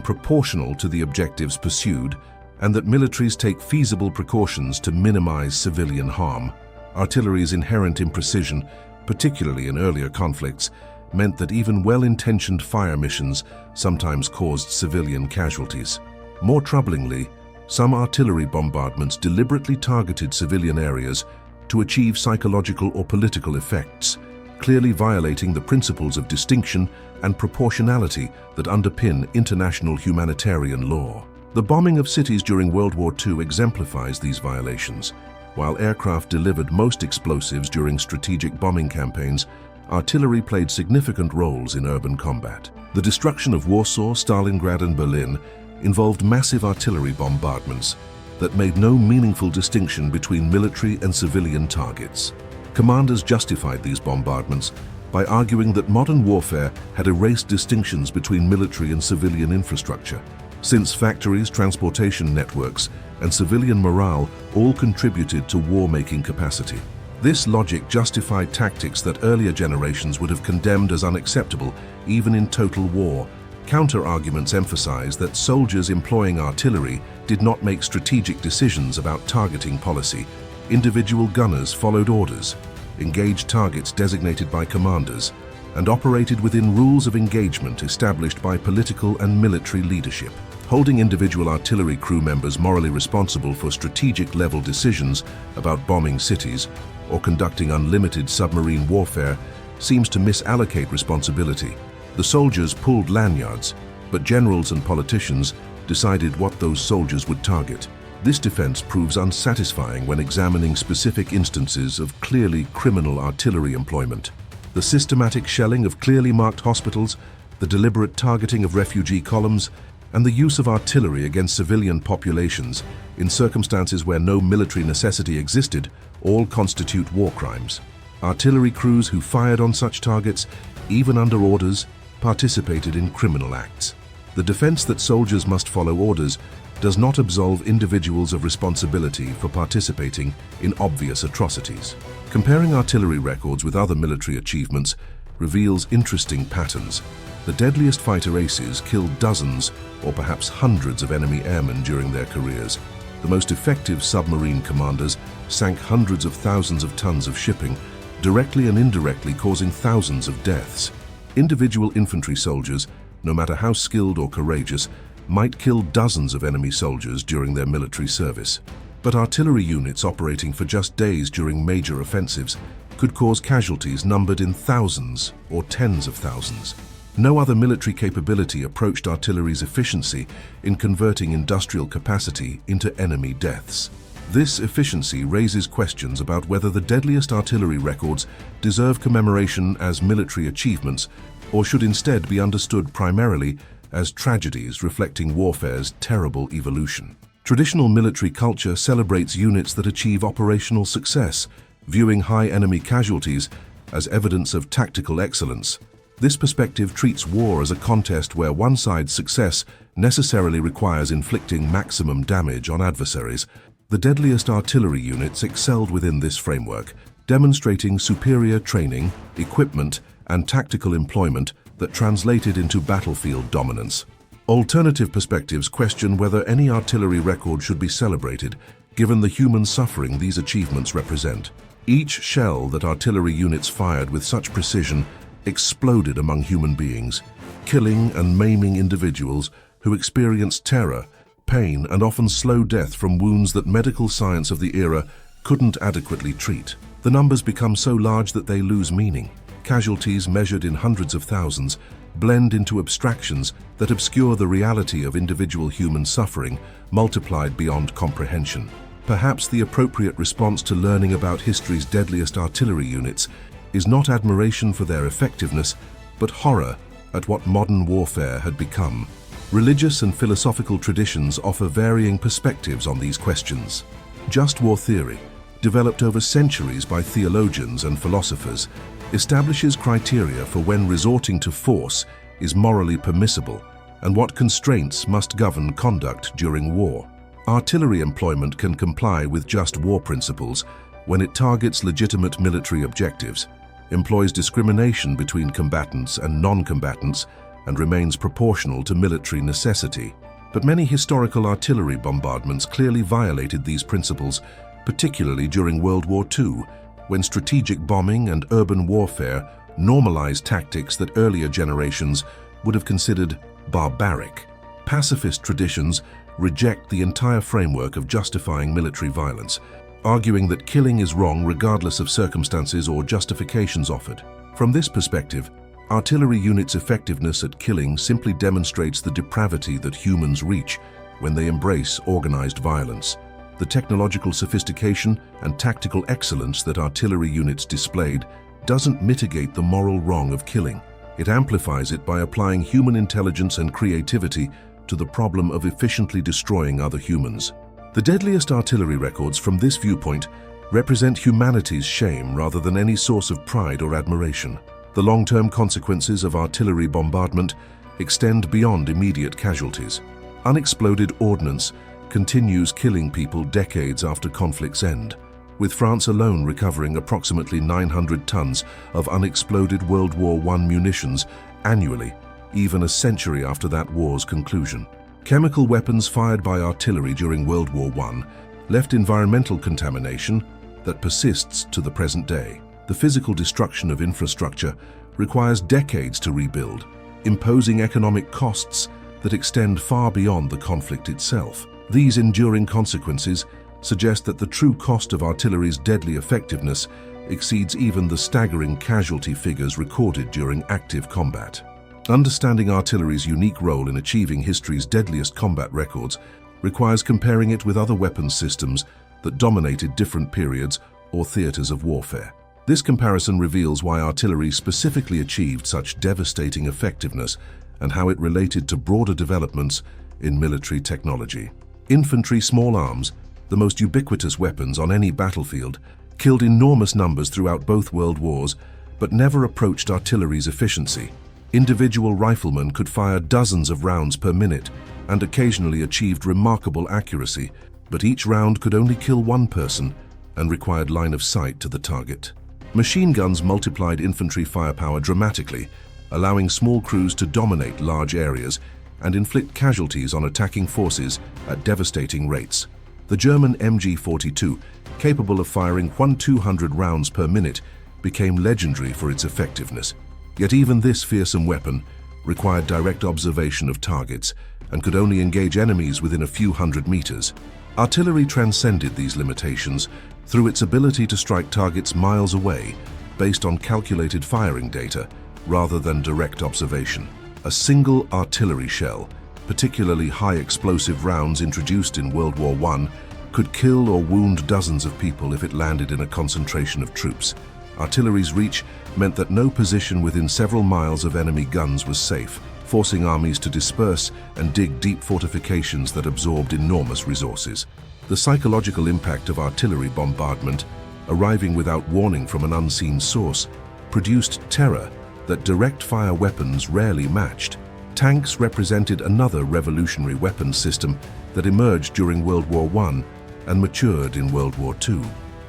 proportional to the objectives pursued and that militaries take feasible precautions to minimize civilian harm. Artillery's inherent imprecision, particularly in earlier conflicts, meant that even well-intentioned fire missions sometimes caused civilian casualties. More troublingly, some artillery bombardments deliberately targeted civilian areas to achieve psychological or political effects, clearly violating the principles of distinction and proportionality that underpin international humanitarian law. The bombing of cities during World War II exemplifies these violations. While aircraft delivered most explosives during strategic bombing campaigns, artillery played significant roles in urban combat. The destruction of Warsaw, Stalingrad, and Berlin involved massive artillery bombardments that made no meaningful distinction between military and civilian targets. Commanders justified these bombardments by arguing that modern warfare had erased distinctions between military and civilian infrastructure, since factories, transportation networks, and civilian morale all contributed to war-making capacity. This logic justified tactics that earlier generations would have condemned as unacceptable, even in total war. Counter-arguments emphasize that soldiers employing artillery did not make strategic decisions about targeting policy. Individual gunners followed orders, engaged targets designated by commanders, and operated within rules of engagement established by political and military leadership. Holding individual artillery crew members morally responsible for strategic-level decisions about bombing cities or conducting unlimited submarine warfare seems to misallocate responsibility. The soldiers pulled lanyards, but generals and politicians decided what those soldiers would target. This defense proves unsatisfying when examining specific instances of clearly criminal artillery employment. The systematic shelling of clearly marked hospitals, the deliberate targeting of refugee columns, and the use of artillery against civilian populations in circumstances where no military necessity existed all constitute war crimes. Artillery crews who fired on such targets, even under orders, participated in criminal acts. The defense that soldiers must follow orders does not absolve individuals of responsibility for participating in obvious atrocities. Comparing artillery records with other military achievements reveals interesting patterns. The deadliest fighter aces killed dozens or perhaps hundreds of enemy airmen during their careers. The most effective submarine commanders sank hundreds of thousands of tons of shipping, directly and indirectly causing thousands of deaths. Individual infantry soldiers, no matter how skilled or courageous, might kill dozens of enemy soldiers during their military service. But artillery units operating for just days during major offensives could cause casualties numbered in thousands or tens of thousands. No other military capability approached artillery's efficiency in converting industrial capacity into enemy deaths. This efficiency raises questions about whether the deadliest artillery records deserve commemoration as military achievements or should instead be understood primarily as tragedies reflecting warfare's terrible evolution. Traditional military culture celebrates units that achieve operational success, viewing high enemy casualties as evidence of tactical excellence. This perspective treats war as a contest where one side's success necessarily requires inflicting maximum damage on adversaries. The deadliest artillery units excelled within this framework, demonstrating superior training, equipment, and tactical employment that translated into battlefield dominance. Alternative perspectives question whether any artillery record should be celebrated, given the human suffering these achievements represent. Each shell that artillery units fired with such precision exploded among human beings, killing and maiming individuals who experienced terror, pain, and often slow death from wounds that medical science of the era couldn't adequately treat. The numbers become so large that they lose meaning. Casualties measured in hundreds of thousands blend into abstractions that obscure the reality of individual human suffering multiplied beyond comprehension. Perhaps the appropriate response to learning about history's deadliest artillery units is not admiration for their effectiveness, but horror at what modern warfare had become. Religious and philosophical traditions offer varying perspectives on these questions. Just war theory, developed over centuries by theologians and philosophers, establishes criteria for when resorting to force is morally permissible and what constraints must govern conduct during war. Artillery employment can comply with just war principles when it targets legitimate military objectives, employs discrimination between combatants and non-combatants, and remains proportional to military necessity. But many historical artillery bombardments clearly violated these principles, particularly during World War II, when strategic bombing and urban warfare normalized tactics that earlier generations would have considered barbaric. Pacifist traditions reject the entire framework of justifying military violence, arguing that killing is wrong regardless of circumstances or justifications offered. From this perspective, artillery units' effectiveness at killing simply demonstrates the depravity that humans reach when they embrace organized violence. The technological sophistication and tactical excellence that artillery units displayed doesn't mitigate the moral wrong of killing. It amplifies it by applying human intelligence and creativity to the problem of efficiently destroying other humans. The deadliest artillery records from this viewpoint represent humanity's shame rather than any source of pride or admiration. The long-term consequences of artillery bombardment extend beyond immediate casualties. Unexploded ordnance continues killing people decades after conflicts end, with France alone recovering approximately 900 tons of unexploded World War I munitions annually, even a century after that war's conclusion. Chemical weapons fired by artillery during World War I left environmental contamination that persists to the present day. The physical destruction of infrastructure requires decades to rebuild, imposing economic costs that extend far beyond the conflict itself. These enduring consequences suggest that the true cost of artillery's deadly effectiveness exceeds even the staggering casualty figures recorded during active combat. Understanding artillery's unique role in achieving history's deadliest combat records requires comparing it with other weapons systems that dominated different periods or theaters of warfare. This comparison reveals why artillery specifically achieved such devastating effectiveness and how it related to broader developments in military technology. Infantry small arms, the most ubiquitous weapons on any battlefield, killed enormous numbers throughout both world wars, but never approached artillery's efficiency. Individual riflemen could fire dozens of rounds per minute and occasionally achieved remarkable accuracy, but each round could only kill one person and required line of sight to the target. Machine guns multiplied infantry firepower dramatically, allowing small crews to dominate large areas and inflict casualties on attacking forces at devastating rates. The German MG-42, capable of firing 200 rounds per minute, became legendary for its effectiveness. Yet even this fearsome weapon required direct observation of targets and could only engage enemies within a few hundred meters. Artillery transcended these limitations through its ability to strike targets miles away based on calculated firing data rather than direct observation. A single artillery shell, particularly high explosive rounds introduced in World War I, could kill or wound dozens of people if it landed in a concentration of troops. Artillery's reach meant that no position within several miles of enemy guns was safe, forcing armies to disperse and dig deep fortifications that absorbed enormous resources. The psychological impact of artillery bombardment, arriving without warning from an unseen source, produced terror that direct-fire weapons rarely matched. Tanks represented another revolutionary weapons system that emerged during World War I and matured in World War II.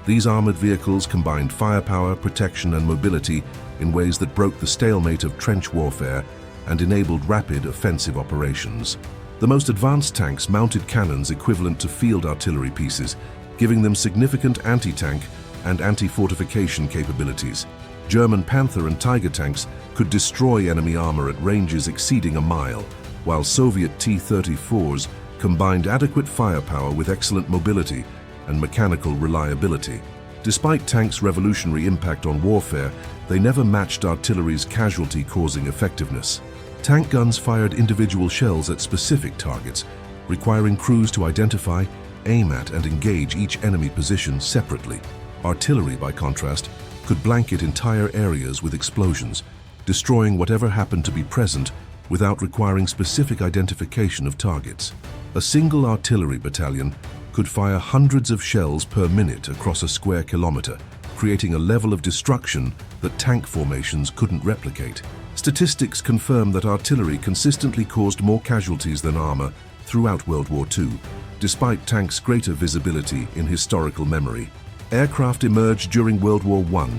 These armored vehicles combined firepower, protection, and mobility in ways that broke the stalemate of trench warfare and enabled rapid offensive operations. The most advanced tanks mounted cannons equivalent to field artillery pieces, giving them significant anti-tank and anti-fortification capabilities. German Panther and Tiger tanks could destroy enemy armor at ranges exceeding a mile, while Soviet T-34s combined adequate firepower with excellent mobility and mechanical reliability. Despite tanks' revolutionary impact on warfare, they never matched artillery's casualty-causing effectiveness. Tank guns fired individual shells at specific targets, requiring crews to identify, aim at, and engage each enemy position separately. Artillery, by contrast, could blanket entire areas with explosions, destroying whatever happened to be present without requiring specific identification of targets. A single artillery battalion could fire hundreds of shells per minute across a square kilometer, creating a level of destruction that tank formations couldn't replicate. Statistics confirm that artillery consistently caused more casualties than armor throughout World War II, Despite tanks' greater visibility in historical memory, aircraft emerged during World War I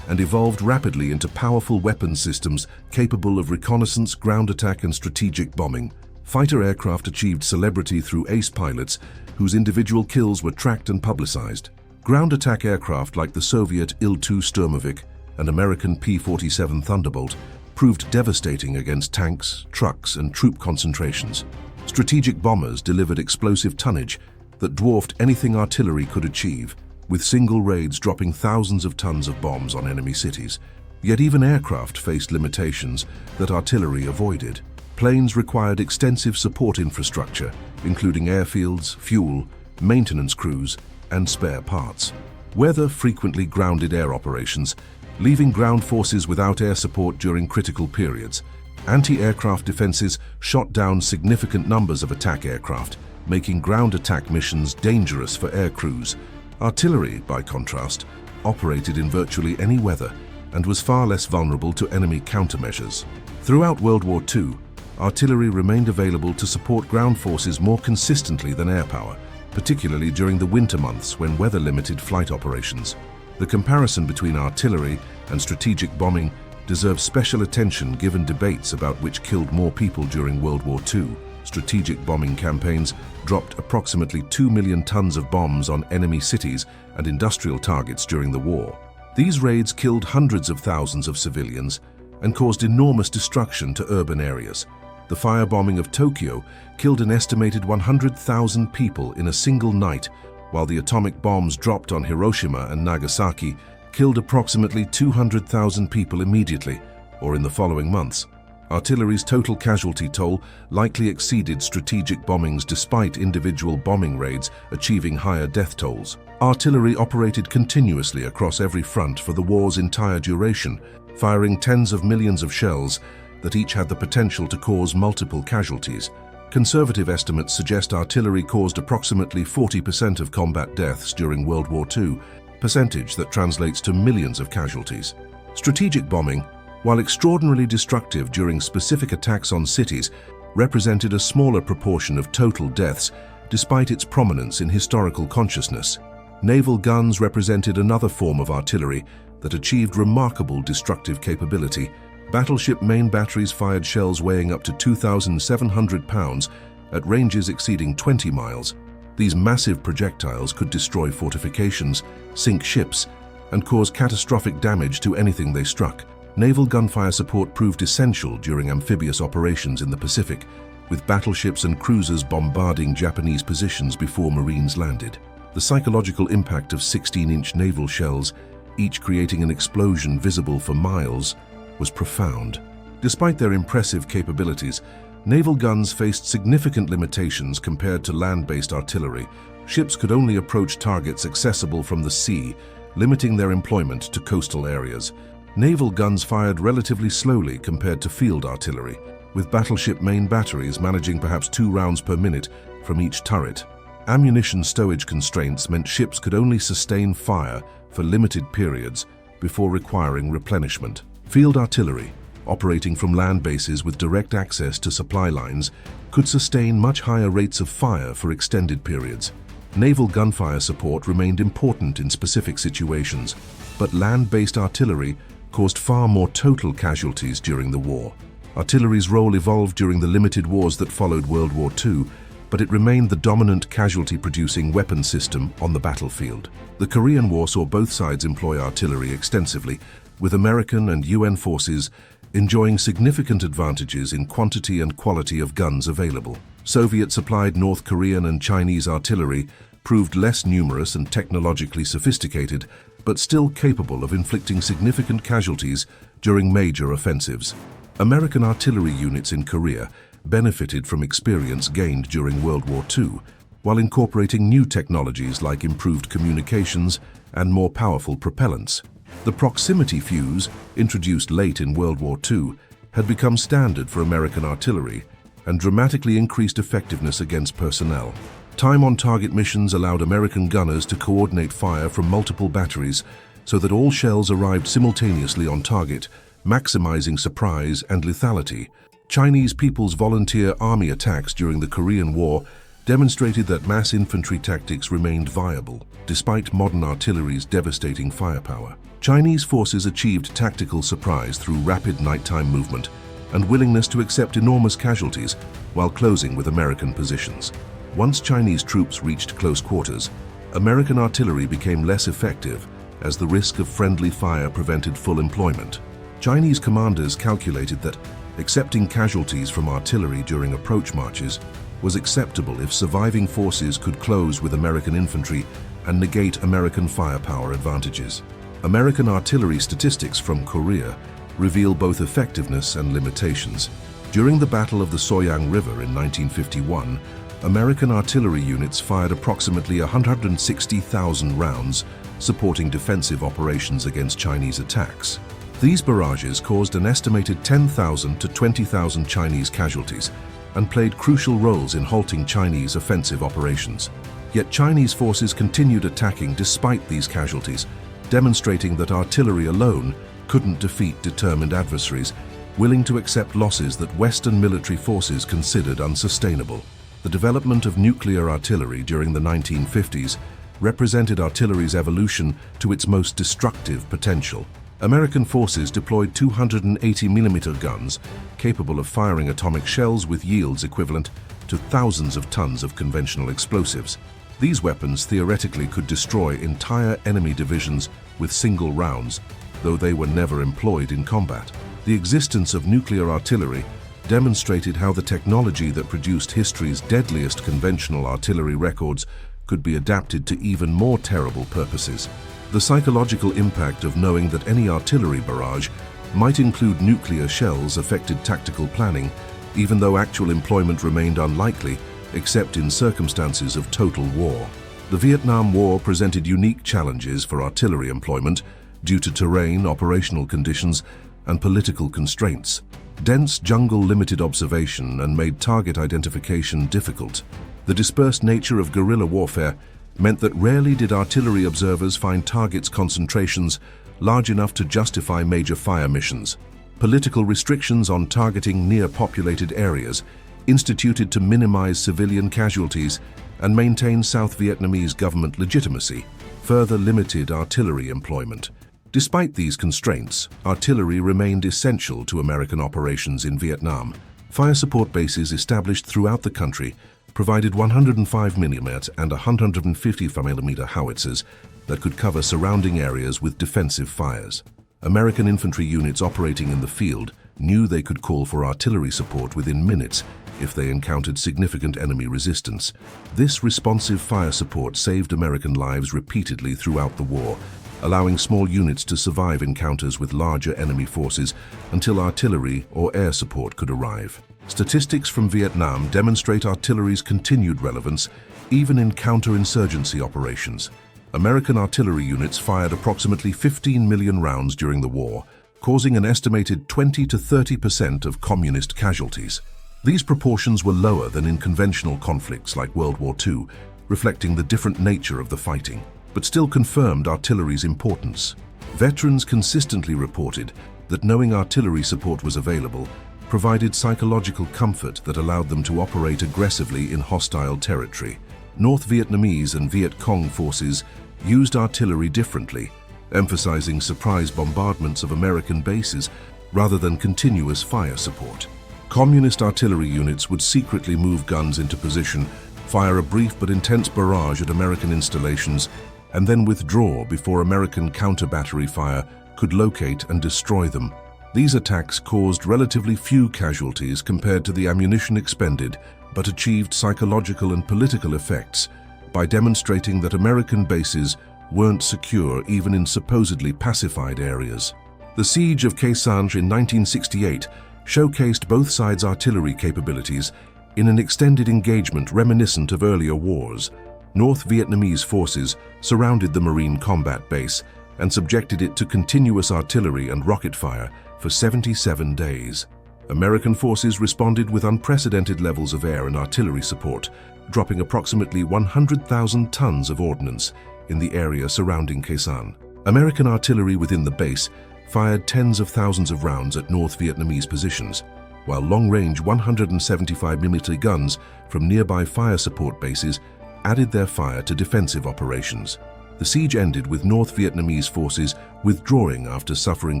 and evolved rapidly into powerful weapon systems capable of reconnaissance, ground attack, and strategic bombing. Fighter aircraft achieved celebrity through ace pilots whose individual kills were tracked and publicized. Ground attack aircraft like the Soviet Il-2 Sturmovik and American P-47 Thunderbolt proved devastating against tanks, trucks, and troop concentrations. Strategic bombers delivered explosive tonnage that dwarfed anything artillery could achieve, with single raids dropping thousands of tons of bombs on enemy cities. Yet even aircraft faced limitations that artillery avoided. Planes required extensive support infrastructure, including airfields, fuel, maintenance crews, and spare parts. Weather frequently grounded air operations, leaving ground forces without air support during critical periods. Anti-aircraft defenses shot down significant numbers of attack aircraft, making ground attack missions dangerous for air crews. Artillery, by contrast, operated in virtually any weather and was far less vulnerable to enemy countermeasures. Throughout World War II, artillery remained available to support ground forces more consistently than air power, particularly during the winter months when weather limited flight operations. The comparison between artillery and strategic bombing deserves special attention given debates about which killed more people during World War II. Strategic bombing campaigns dropped approximately 2 million tons of bombs on enemy cities and industrial targets during the war. These raids killed hundreds of thousands of civilians and caused enormous destruction to urban areas. The firebombing of Tokyo killed an estimated 100,000 people in a single night, while the atomic bombs dropped on Hiroshima and Nagasaki killed approximately 200,000 people immediately, or in the following months. Artillery's total casualty toll likely exceeded strategic bombings despite individual bombing raids achieving higher death tolls. Artillery operated continuously across every front for the war's entire duration, firing tens of millions of shells that each had the potential to cause multiple casualties. Conservative estimates suggest artillery caused approximately 40% of combat deaths during World War II, percentage that translates to millions of casualties. Strategic bombing, while extraordinarily destructive during specific attacks on cities, represented a smaller proportion of total deaths despite its prominence in historical consciousness. Naval guns represented another form of artillery that achieved remarkable destructive capability. Battleship main batteries fired shells weighing up to 2,700 pounds at ranges exceeding 20 miles. These massive projectiles could destroy fortifications, sink ships, and cause catastrophic damage to anything they struck. Naval gunfire support proved essential during amphibious operations in the Pacific, with battleships and cruisers bombarding Japanese positions before Marines landed. The psychological impact of 16-inch naval shells, each creating an explosion visible for miles, was profound. Despite their impressive capabilities, naval guns faced significant limitations compared to land-based artillery. Ships could only approach targets accessible from the sea, limiting their employment to coastal areas. Naval guns fired relatively slowly compared to field artillery, with battleship main batteries managing perhaps 2 rounds per minute from each turret. Ammunition stowage constraints meant ships could only sustain fire for limited periods before requiring replenishment. Field artillery, operating from land bases with direct access to supply lines, could sustain much higher rates of fire for extended periods. Naval gunfire support remained important in specific situations, but land-based artillery caused far more total casualties during the war. Artillery's role evolved during the limited wars that followed World War II, but it remained the dominant casualty-producing weapon system on the battlefield. The Korean War saw both sides employ artillery extensively, with American and UN forces enjoying significant advantages in quantity and quality of guns available. Soviet-supplied North Korean and Chinese artillery proved less numerous and technologically sophisticated, but still capable of inflicting significant casualties during major offensives. American artillery units in Korea benefited from experience gained during World War II, while incorporating new technologies like improved communications and more powerful propellants. The proximity fuse, introduced late in World War II, had become standard for American artillery and dramatically increased effectiveness against personnel. Time-on-target missions allowed American gunners to coordinate fire from multiple batteries so that all shells arrived simultaneously on target, maximizing surprise and lethality. Chinese People's Volunteer Army attacks during the Korean War demonstrated that mass infantry tactics remained viable, despite modern artillery's devastating firepower. Chinese forces achieved tactical surprise through rapid nighttime movement and willingness to accept enormous casualties while closing with American positions. Once Chinese troops reached close quarters, American artillery became less effective as the risk of friendly fire prevented full employment. Chinese commanders calculated that accepting casualties from artillery during approach marches was acceptable if surviving forces could close with American infantry and negate American firepower advantages. American artillery statistics from Korea reveal both effectiveness and limitations. During the Battle of the Soyang River in 1951, American artillery units fired approximately 160,000 rounds, supporting defensive operations against Chinese attacks. These barrages caused an estimated 10,000 to 20,000 Chinese casualties and played crucial roles in halting Chinese offensive operations. Yet Chinese forces continued attacking despite these casualties, demonstrating that artillery alone couldn't defeat determined adversaries, willing to accept losses that Western military forces considered unsustainable. The development of nuclear artillery during the 1950s represented artillery's evolution to its most destructive potential. American forces deployed 280mm guns capable of firing atomic shells with yields equivalent to thousands of tons of conventional explosives. These weapons theoretically could destroy entire enemy divisions with single rounds, though they were never employed in combat. The existence of nuclear artillery demonstrated how the technology that produced history's deadliest conventional artillery records could be adapted to even more terrible purposes. The psychological impact of knowing that any artillery barrage might include nuclear shells affected tactical planning, even though actual employment remained unlikely, except in circumstances of total war. The Vietnam War presented unique challenges for artillery employment due to terrain, operational conditions, and political constraints. Dense jungle limited observation and made target identification difficult. The dispersed nature of guerrilla warfare meant that rarely did artillery observers find targets concentrations large enough to justify major fire missions. Political restrictions on targeting near-populated areas, instituted to minimize civilian casualties and maintain South Vietnamese government legitimacy, further limited artillery employment. Despite these constraints, artillery remained essential to American operations in Vietnam. Fire support bases established throughout the country provided 105mm and 155mm howitzers that could cover surrounding areas with defensive fires. American infantry units operating in the field knew they could call for artillery support within minutes if they encountered significant enemy resistance. This responsive fire support saved American lives repeatedly throughout the war, allowing small units to survive encounters with larger enemy forces until artillery or air support could arrive. Statistics from Vietnam demonstrate artillery's continued relevance even in counterinsurgency operations. American artillery units fired approximately 15 million rounds during the war, causing an estimated 20 to 30% of communist casualties. These proportions were lower than in conventional conflicts like World War II, reflecting the different nature of the fighting, but still confirmed artillery's importance. Veterans consistently reported that knowing artillery support was available provided psychological comfort that allowed them to operate aggressively in hostile territory. North Vietnamese and Viet Cong forces used artillery differently, emphasizing surprise bombardments of American bases rather than continuous fire support. Communist artillery units would secretly move guns into position, fire a brief but intense barrage at American installations, and then withdraw before American counter-battery fire could locate and destroy them. These attacks caused relatively few casualties compared to the ammunition expended, but achieved psychological and political effects by demonstrating that American bases weren't secure even in supposedly pacified areas. The siege of Khe Sanh in 1968 showcased both sides' artillery capabilities in an extended engagement reminiscent of earlier wars. North Vietnamese forces surrounded the Marine combat base and subjected it to continuous artillery and rocket fire for 77 days. American forces responded with unprecedented levels of air and artillery support, dropping approximately 100,000 tons of ordnance in the area surrounding Khe Sanh. American artillery within the base fired tens of thousands of rounds at North Vietnamese positions. while long-range 175mm guns from nearby fire support bases added their fire to defensive operations. The siege ended with North Vietnamese forces withdrawing after suffering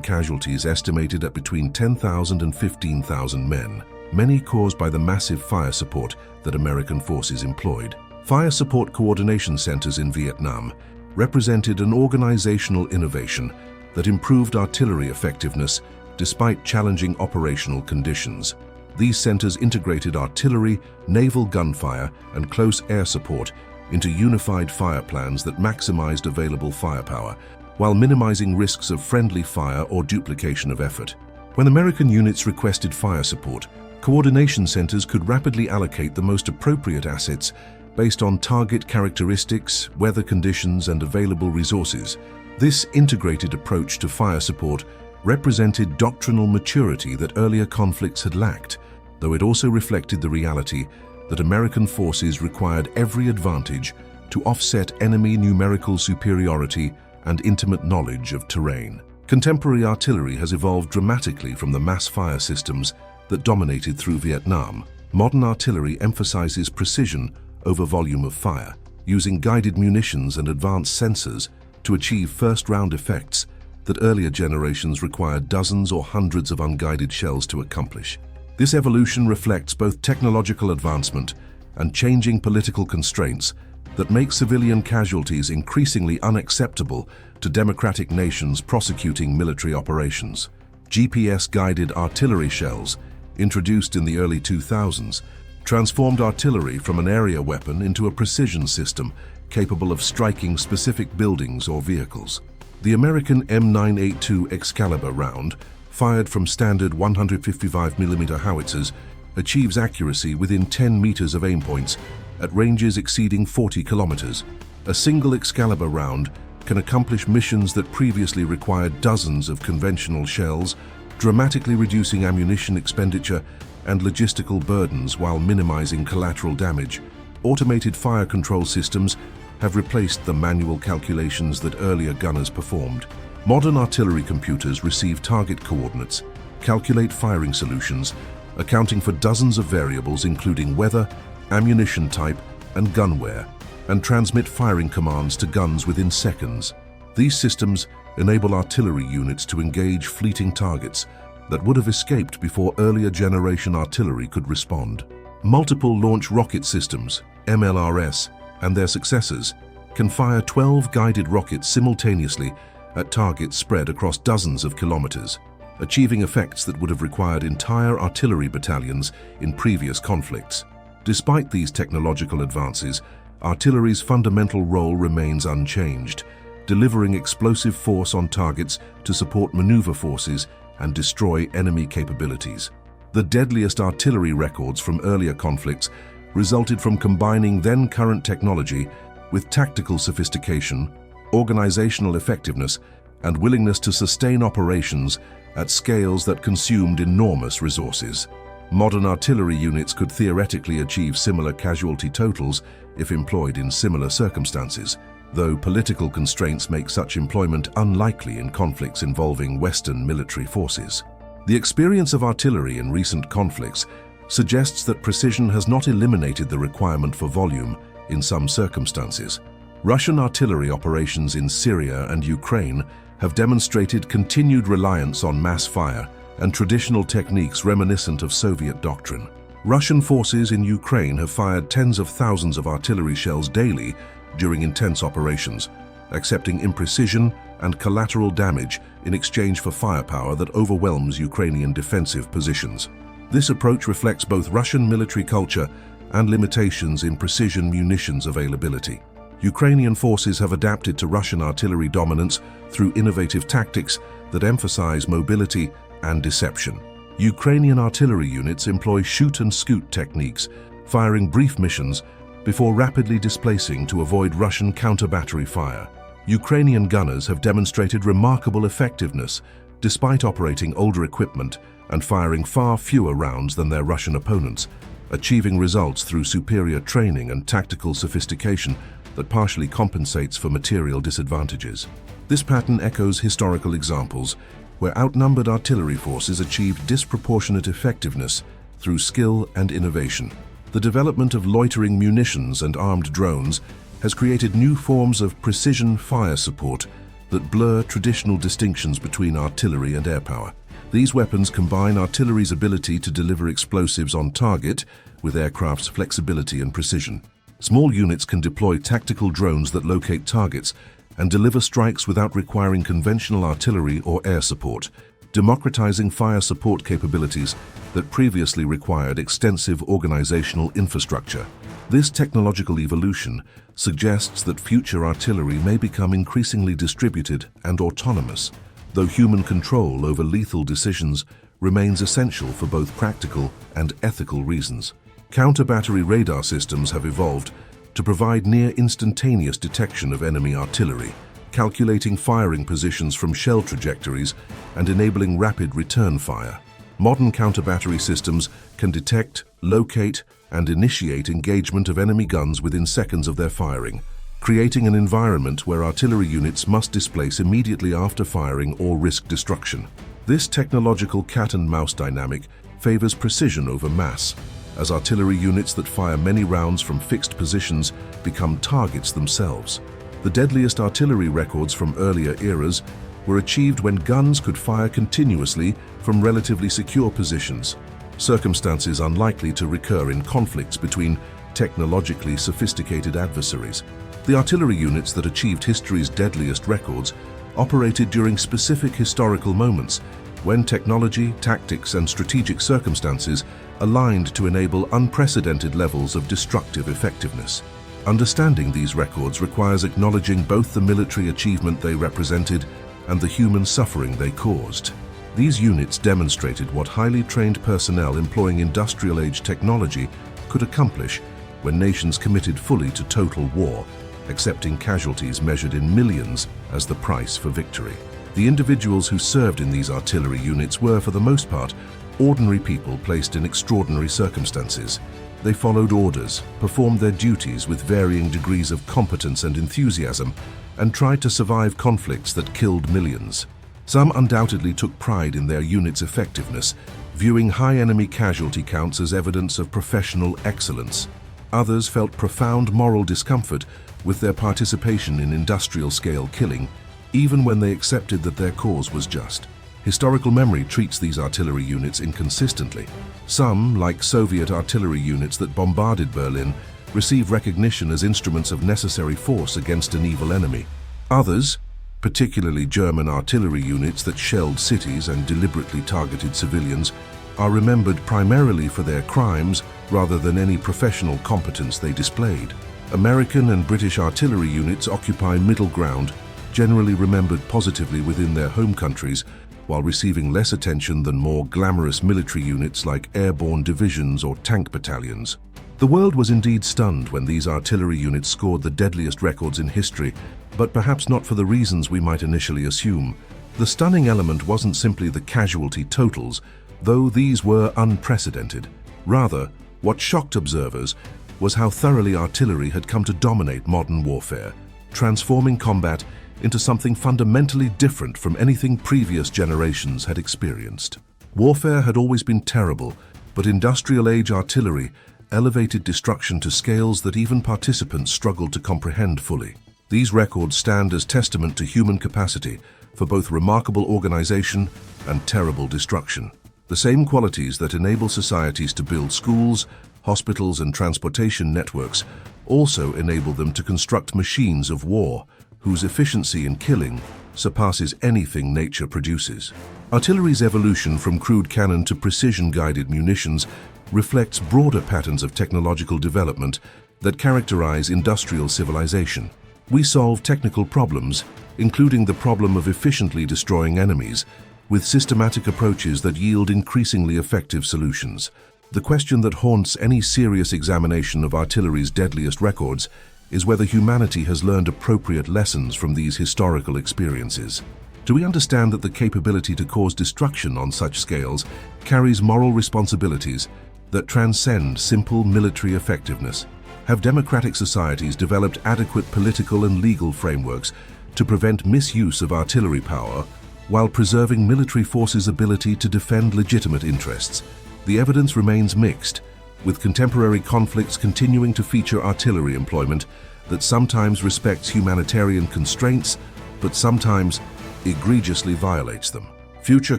casualties estimated at between 10,000 and 15,000 men, many caused by the massive fire support that American forces employed. Fire support coordination centers in Vietnam represented an organizational innovation that improved artillery effectiveness despite challenging operational conditions. These centers integrated artillery, naval gunfire, and close air support into unified fire plans that maximized available firepower, while minimizing risks of friendly fire or duplication of effort. When American units requested fire support, coordination centers could rapidly allocate the most appropriate assets based on target characteristics, weather conditions, and available resources. This integrated approach to fire support represented doctrinal maturity that earlier conflicts had lacked, though it also reflected the reality that American forces required every advantage to offset enemy numerical superiority and intimate knowledge of terrain. Contemporary artillery has evolved dramatically from the mass fire systems that dominated through Vietnam. Modern artillery emphasizes precision over volume of fire, using guided munitions and advanced sensors to achieve first-round effects that earlier generations required dozens or hundreds of unguided shells to accomplish. This evolution reflects both technological advancement and changing political constraints that make civilian casualties increasingly unacceptable to democratic nations prosecuting military operations. GPS-guided artillery shells, introduced in the early 2000s, transformed artillery from an area weapon into a precision system capable of striking specific buildings or vehicles. The American M982 Excalibur round, fired from standard 155mm howitzers, achieves accuracy within 10 meters of aim points at ranges exceeding 40 kilometers. A single Excalibur round can accomplish missions that previously required dozens of conventional shells, dramatically reducing ammunition expenditure and logistical burdens while minimizing collateral damage. Automated fire control systems have replaced the manual calculations that earlier gunners performed. Modern artillery computers receive target coordinates, calculate firing solutions, accounting for dozens of variables including weather, ammunition type, and gun wear, and transmit firing commands to guns within seconds. These systems enable artillery units to engage fleeting targets that would have escaped before earlier generation artillery could respond. Multiple launch rocket systems, MLRS, and their successors can fire 12 guided rockets simultaneously at targets spread across dozens of kilometers, achieving effects that would have required entire artillery battalions in previous conflicts. Despite these technological advances, artillery's fundamental role remains unchanged, delivering explosive force on targets to support maneuver forces and destroy enemy capabilities. The deadliest artillery records from earlier conflicts resulted from combining then-current technology with tactical sophistication, organizational effectiveness, and willingness to sustain operations at scales that consumed enormous resources. Modern artillery units could theoretically achieve similar casualty totals if employed in similar circumstances, though political constraints make such employment unlikely in conflicts involving Western military forces. The experience of artillery in recent conflicts suggests that precision has not eliminated the requirement for volume in some circumstances. Russian artillery operations in Syria and Ukraine have demonstrated continued reliance on mass fire and traditional techniques reminiscent of Soviet doctrine. Russian forces in Ukraine have fired tens of thousands of artillery shells daily during intense operations, accepting imprecision and collateral damage in exchange for firepower that overwhelms Ukrainian defensive positions. This approach reflects both Russian military culture and limitations in precision munitions availability. Ukrainian forces have adapted to Russian artillery dominance through innovative tactics that emphasize mobility and deception. Ukrainian artillery units employ shoot and scoot techniques, firing brief missions before rapidly displacing to avoid Russian counter-battery fire. Ukrainian gunners have demonstrated remarkable effectiveness despite operating older equipment and firing far fewer rounds than their Russian opponents, achieving results through superior training and tactical sophistication that partially compensates for material disadvantages. This pattern echoes historical examples where outnumbered artillery forces achieved disproportionate effectiveness through skill and innovation. The development of loitering munitions and armed drones has created new forms of precision fire support that blur traditional distinctions between artillery and air power. These weapons combine artillery's ability to deliver explosives on target with aircraft's flexibility and precision. Small units can deploy tactical drones that locate targets and deliver strikes without requiring conventional artillery or air support, democratizing fire support capabilities that previously required extensive organizational infrastructure. This technological evolution suggests that future artillery may become increasingly distributed and autonomous, though human control over lethal decisions remains essential for both practical and ethical reasons. Counter-battery radar systems have evolved to provide near-instantaneous detection of enemy artillery, calculating firing positions from shell trajectories and enabling rapid return fire. Modern counter-battery systems can detect, locate, and initiate engagement of enemy guns within seconds of their firing, creating an environment where artillery units must displace immediately after firing or risk destruction. This technological cat-and-mouse dynamic favors precision over mass, as artillery units that fire many rounds from fixed positions become targets themselves. The deadliest artillery records from earlier eras were achieved when guns could fire continuously from relatively secure positions, circumstances unlikely to recur in conflicts between technologically sophisticated adversaries. The artillery units that achieved history's deadliest records operated during specific historical moments when technology, tactics, and strategic circumstances aligned to enable unprecedented levels of destructive effectiveness. Understanding these records requires acknowledging both the military achievement they represented and the human suffering they caused. These units demonstrated what highly trained personnel employing industrial-age technology could accomplish when nations committed fully to total war, accepting casualties measured in millions as the price for victory. The individuals who served in these artillery units were, for the most part, ordinary people placed in extraordinary circumstances. They followed orders, performed their duties with varying degrees of competence and enthusiasm, and tried to survive conflicts that killed millions. Some undoubtedly took pride in their unit's effectiveness, viewing high enemy casualty counts as evidence of professional excellence. Others felt profound moral discomfort with their participation in industrial-scale killing, even when they accepted that their cause was just. Historical memory treats these artillery units inconsistently. Some, like Soviet artillery units that bombarded Berlin, receive recognition as instruments of necessary force against an evil enemy. Others, particularly German artillery units that shelled cities and deliberately targeted civilians, are remembered primarily for their crimes rather than any professional competence they displayed. American and British artillery units occupy middle ground, generally remembered positively within their home countries, while receiving less attention than more glamorous military units like airborne divisions or tank battalions. The world was indeed stunned when these artillery units scored the deadliest records in history, but perhaps not for the reasons we might initially assume. The stunning element wasn't simply the casualty totals, though these were unprecedented. Rather, what shocked observers was how thoroughly artillery had come to dominate modern warfare, transforming combat into something fundamentally different from anything previous generations had experienced. Warfare had always been terrible, but industrial-age artillery elevated destruction to scales that even participants struggled to comprehend fully. These records stand as testament to human capacity for both remarkable organization and terrible destruction. The same qualities that enable societies to build schools, hospitals, and transportation networks also enable them to construct machines of war whose efficiency in killing surpasses anything nature produces. Artillery's evolution from crude cannon to precision-guided munitions reflects broader patterns of technological development that characterize industrial civilization. We solve technical problems, including the problem of efficiently destroying enemies, with systematic approaches that yield increasingly effective solutions. The question that haunts any serious examination of artillery's deadliest records is whether humanity has learned appropriate lessons from these historical experiences. Do we understand that the capability to cause destruction on such scales carries moral responsibilities that transcend simple military effectiveness? Have democratic societies developed adequate political and legal frameworks to prevent misuse of artillery power, while preserving military forces' ability to defend legitimate interests. The evidence remains mixed, with contemporary conflicts continuing to feature artillery employment that sometimes respects humanitarian constraints, but sometimes egregiously violates them. Future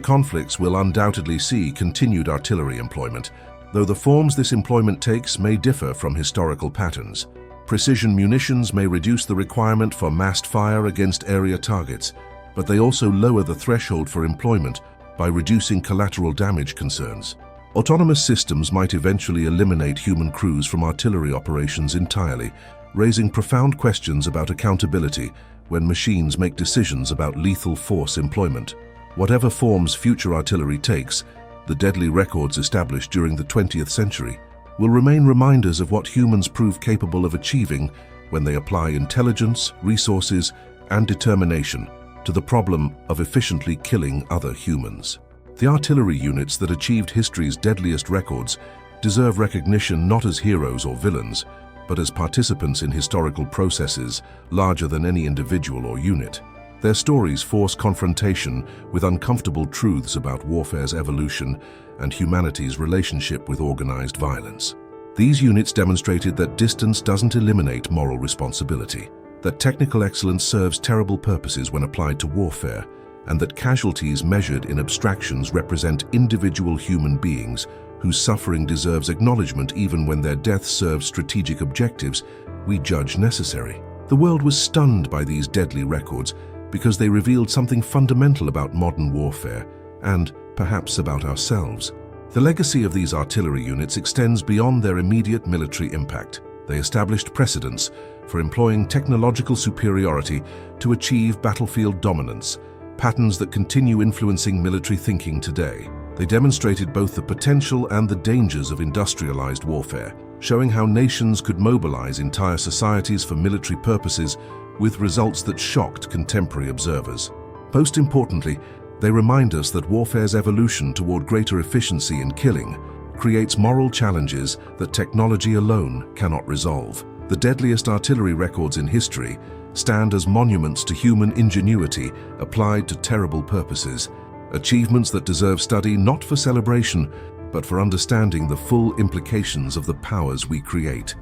conflicts will undoubtedly see continued artillery employment, though the forms this employment takes may differ from historical patterns. Precision munitions may reduce the requirement for massed fire against area targets, but they also lower the threshold for employment by reducing collateral damage concerns. Autonomous systems might eventually eliminate human crews from artillery operations entirely, raising profound questions about accountability when machines make decisions about lethal force employment. Whatever forms future artillery takes, the deadly records established during the 20th century will remain reminders of what humans prove capable of achieving when they apply intelligence, resources, and determination to the problem of efficiently killing other humans. The artillery units that achieved history's deadliest records deserve recognition not as heroes or villains, but as participants in historical processes larger than any individual or unit. Their stories force confrontation with uncomfortable truths about warfare's evolution and humanity's relationship with organized violence. These units demonstrated that distance doesn't eliminate moral responsibility, that technical excellence serves terrible purposes when applied to warfare, and that casualties measured in abstractions represent individual human beings whose suffering deserves acknowledgement even when their death serves strategic objectives we judge necessary. The world was stunned by these deadly records because they revealed something fundamental about modern warfare and, perhaps, about ourselves. The legacy of these artillery units extends beyond their immediate military impact. They established precedents for employing technological superiority to achieve battlefield dominance, patterns that continue influencing military thinking today. They demonstrated both the potential and the dangers of industrialized warfare, showing how nations could mobilize entire societies for military purposes with results that shocked contemporary observers. Most importantly, they remind us that warfare's evolution toward greater efficiency in killing creates moral challenges that technology alone cannot resolve. The deadliest artillery records in history stand as monuments to human ingenuity applied to terrible purposes, achievements that deserve study not for celebration, but for understanding the full implications of the powers we create.